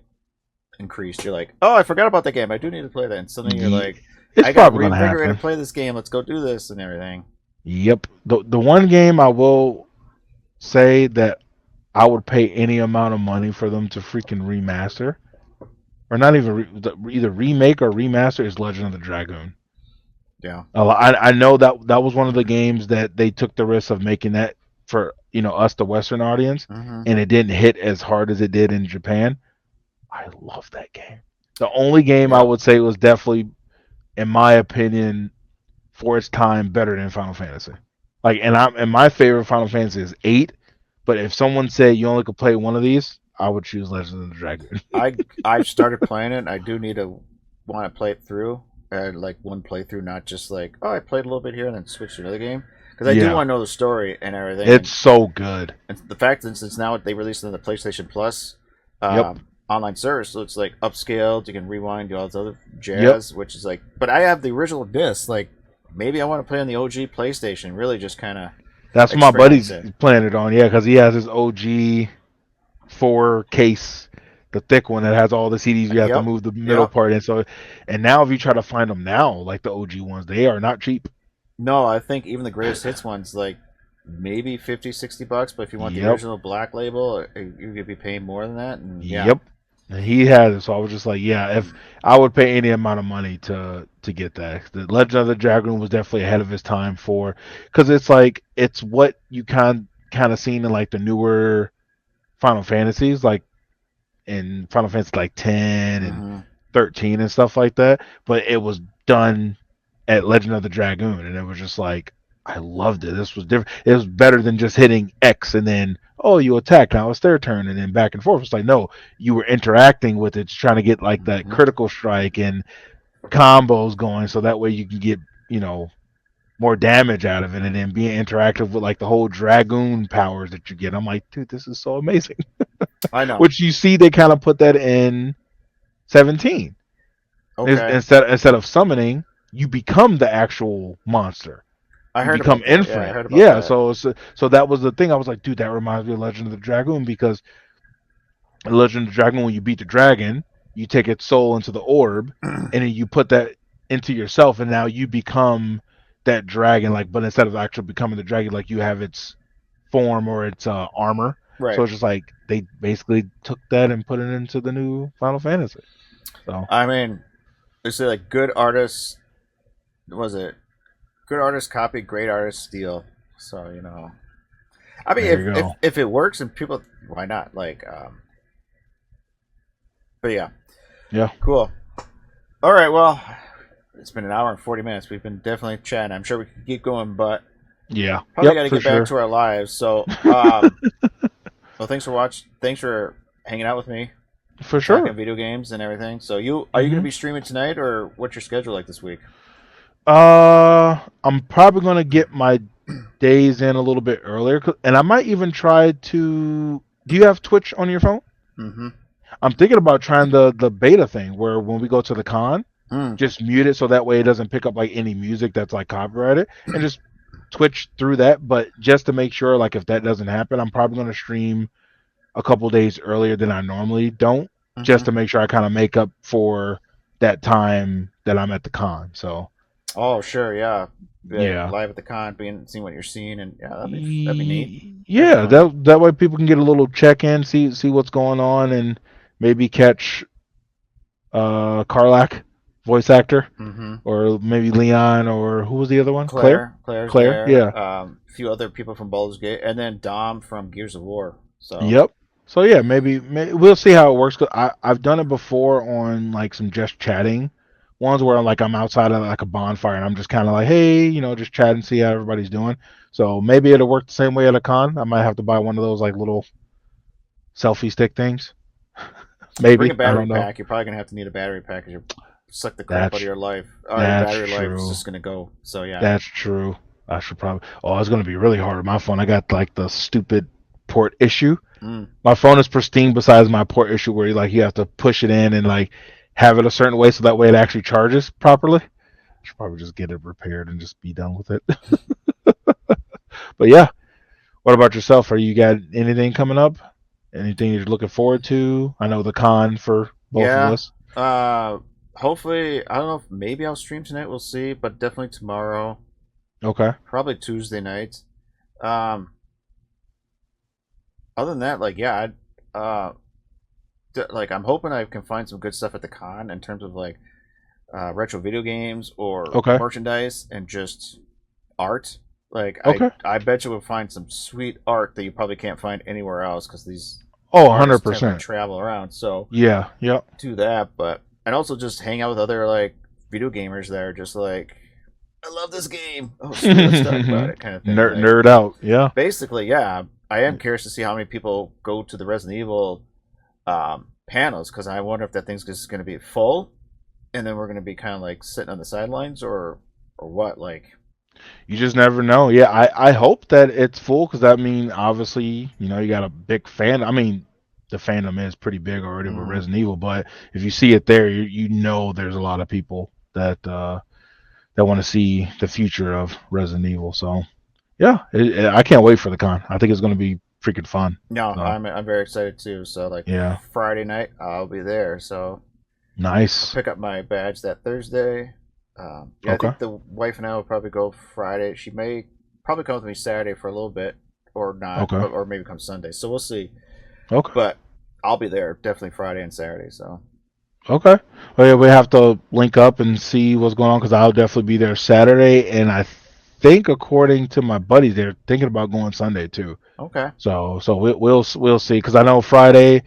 increased. You're like, oh, I forgot about that game. I do need to play that, and suddenly you're like, it's I got probably gonna reinvigorated happen. to play this game. Let's go do this and everything. Yep. The one game I will say that I would pay any amount of money for them to freaking remaster, or not even either remake or remaster, is Legend of the Dragoon. Yeah. I know that was one of the games that they took the risk of making that for us, the Western audience, Mm-hmm. and it didn't hit as hard as it did in Japan. I love that game. The only game I Yep. would say was definitely, in my opinion, for its time, better than Final Fantasy. Like, and my favorite Final Fantasy is 8. But if someone said you only could play one of these, I would choose Legend of the Dragon. I've started playing it. I do need to want to play it through, like one playthrough, not just like, oh, I played a little bit here and then switch to another game, because I do Yeah, want to know the story and everything. it's so good. And the fact that since now they released it on the PlayStation Plus Yep, online service, so it's like upscaled. You can rewind, do all this other yep. jazz, which is like. But I have the original disc. Like maybe I want to play on the OG PlayStation. Really, just kind of That's what my experience buddy's it. playing it on. Yeah, because he has his OG 4 case, the thick one that has all the CDs. You have to Yep, move the middle yep. part in. So, and now if you try to find them now, like the OG ones, they are not cheap. No, I think even the greatest hits ones like maybe 50, $60. But if you want the Yep, original black label, you could be paying more than that. And yeah, yep. And he has it, so I was just like, yeah, if I would pay any amount of money to get that. The Legend of the Dragoon was definitely ahead of his time because it's like it's what you kind of seen in like the newer Final Fantasies. Like in Final Fantasy like 10 and Mm-hmm. 13 and stuff like that, but it was done at Legend of the Dragoon, and it was just like I loved it. This was different. It was better than just hitting X and then oh you attack, now it's their turn, and then back and forth. It's like no, you were interacting with it, trying to get like that Mm-hmm. critical strike and combos going, so that way you can get more damage out of it, and then being interactive with like the whole dragoon powers that you get. I'm like, dude, this is so amazing. I know. Which you see, they kind of put that in 17. Okay. Instead of summoning, you become the actual monster. I You heard become about that. Yeah, I infinite. heard about Yeah, that. so that was the thing. I was like, dude, that reminds me of Legend of the Dragoon, because in Legend of the Dragoon, when you beat the dragon, you take its soul into the orb, and then you put that into yourself, and now you become that dragon. Like, but instead of actually becoming the dragon, like you have its form or its armor. So Right. it's just like they basically took that and put it into the new Final Fantasy. So I mean, they say like good artists was it good artists copy, great artists steal. So I mean, there you go. if it works and people, why not? Like, but yeah, Yeah. cool. All right, well, it's been an hour and 40 minutes. We've been definitely chatting. I'm sure we could keep going, but Yeah. probably got Yep. to For get back sure. to our lives. So, well, thanks for watching. Thanks for hanging out with me, For talking sure. video games and everything. So, are you going to hmm be streaming tonight, or what's your schedule like this week? I'm probably gonna get my days in a little bit earlier, and I might even try to. Do you have Twitch on your phone? Mm-hmm. I'm thinking about trying the beta thing, where when we go to the con, Mm. just mute it so that way it doesn't pick up like any music that's like copyrighted, and just Twitch through that. But just to make sure, like if that doesn't happen, I'm probably gonna stream a couple days earlier than I normally don't, just Mm-hmm. to make sure I kind of make up for that time that I'm at the con. So Oh, sure, yeah. yeah. Live at the con, seeing what you're seeing, and yeah, that'd be neat. Yeah, Definitely. that way people can get a little check in, see what's going on, and maybe catch Karlak, voice actor, Mm-hmm. or maybe Leon, or who was the other one? Claire? Claire's Claire? there. Yeah. A few other people from Baldur's Gate, and then Dom from Gears of War. So, Yep. So yeah, maybe we'll see how it works. 'Cause I've done it before on like some just chatting ones where like I'm outside of like a bonfire and I'm just kind of like, hey, just chat and see how everybody's doing. So maybe it'll work the same way at a con. I might have to buy one of those like little selfie stick things. bring a Maybe, I battery don't know. pack. You're probably gonna have to need a battery pack because you suck the crap out of That's your life. Your that's battery life is true. just gonna go. So yeah. That's true. I should probably. Oh, it's gonna be really hard with my phone. I got like the stupid port issue. Mm. My phone is pristine besides my port issue where you have to push it in and like have it a certain way so that way it actually charges properly. I should probably just get it repaired and just be done with it. But yeah, what about yourself? Are you got anything coming up? Anything you're looking forward to? I know the con for both of Yeah. us. Uh, hopefully, I don't know if maybe I'll stream tonight. We'll see, but definitely tomorrow. Okay. Probably Tuesday night. Um, other than that, like yeah, like I'm hoping I can find some good stuff at the con in terms of like retro video games or Okay. merchandise and just art. Like Okay. I bet you will find some sweet art that you probably can't find anywhere else because these Oh, artists tend to 100%. travel around. So Yeah. Yep. do that, but and also just hang out with other like video gamers that are just like, I love this game. Oh, sweet, let's talk about it, kind of thing. Like Nerd out. Yeah. basically, yeah. I am curious to see how many people go to the Resident Evil panels because I wonder if that thing's just going to be full, and then we're going to be kind of like sitting on the sidelines or what. Like, You just never know. Yeah, I hope that it's full because that mean obviously you got a big fan. I mean, the fandom is pretty big already with mm, Resident Evil, but if you see it there, you know there's a lot of people that want to see the future of Resident Evil. So yeah, I can't wait for the con. I think it's going to be freaking fun. no, So I'm very excited too. So like yeah, Friday night, I'll be there. So I'll nice. pick up my badge that Thursday. Yeah, I Okay, think the wife and I will probably go Friday. She may probably come with me Saturday for a little bit, or not, okay, but or maybe come Sunday. So we'll see. okay, But I'll be there definitely Friday and Saturday. So okay. Well, yeah, we have to link up and see what's going on because I'll definitely be there Saturday, and I think according to my buddies, they're thinking about going Sunday too. okay. So we'll see because I know Friday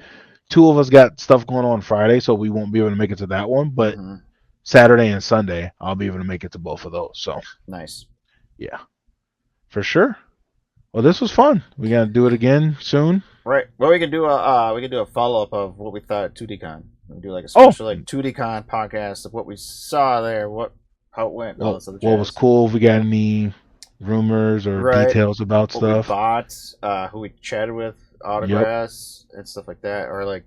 two of us got stuff going on Friday, so we won't be able to make it to that one. But Mm-hmm. Saturday and Sunday, I'll be able to make it to both of those. So Nice. yeah, for sure. Well, this was fun. We gotta do it again soon. Right. Well, we can do a follow up of what we thought at 2DCon. We do like a Oh, special like 2DCon podcast of what we saw there, how it went, and all well, this other what was jazz. cool? If we got any rumors or Right. details about What we stuff? bought, who we chatted with, Yep. autographs and stuff like that, or like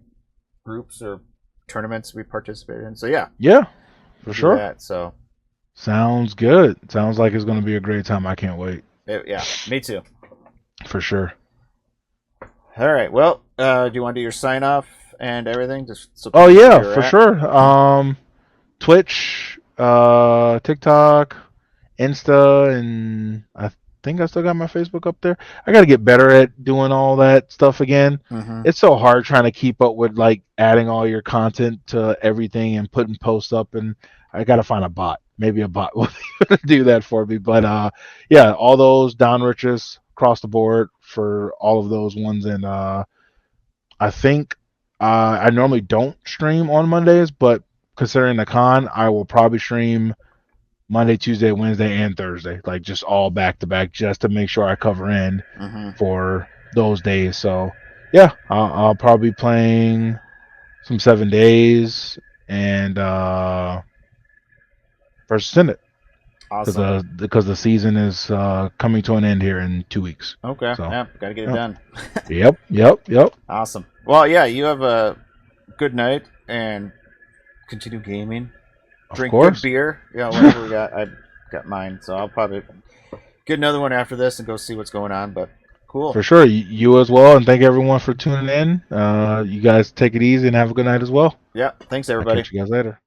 groups or tournaments we participated in. So yeah, Yeah, for we'll do sure. that. So Sounds good. Sounds like it's gonna be a great time. I can't wait. yeah, me too. For sure. All right. Well, do you want to do your sign off and everything, just so Oh people know yeah, where you're for at? sure. Twitch, TikTok, Insta, and I think I still got my Facebook up there. I got to get better at doing all that stuff again. Mm-hmm. It's so hard trying to keep up with like adding all your content to everything and putting posts up, and I got to find a bot. Maybe a bot will do that for me. But yeah, all those down riches across the board for all of those ones, and I think I normally don't stream on Mondays, but considering the con, I will probably stream Monday, Tuesday, Wednesday, and Thursday, like just all back to back, just to make sure I cover in Mm-hmm. for those days. So yeah, I'll probably be playing some 7 days and versus Senate Awesome. because the season is coming to an end here in 2 weeks. Okay. So Yeah, gotta get it yep, done. yep. Awesome. Well, yeah, you have a good night and continue gaming. Of Drink good course. beer. Yeah, whatever we got. I got mine, so I'll probably get another one after this and go see what's going on. But cool. For sure. You as well. And thank everyone for tuning in. You guys take it easy and have a good night as well. Yeah. Thanks, I'll everybody. catch you guys later.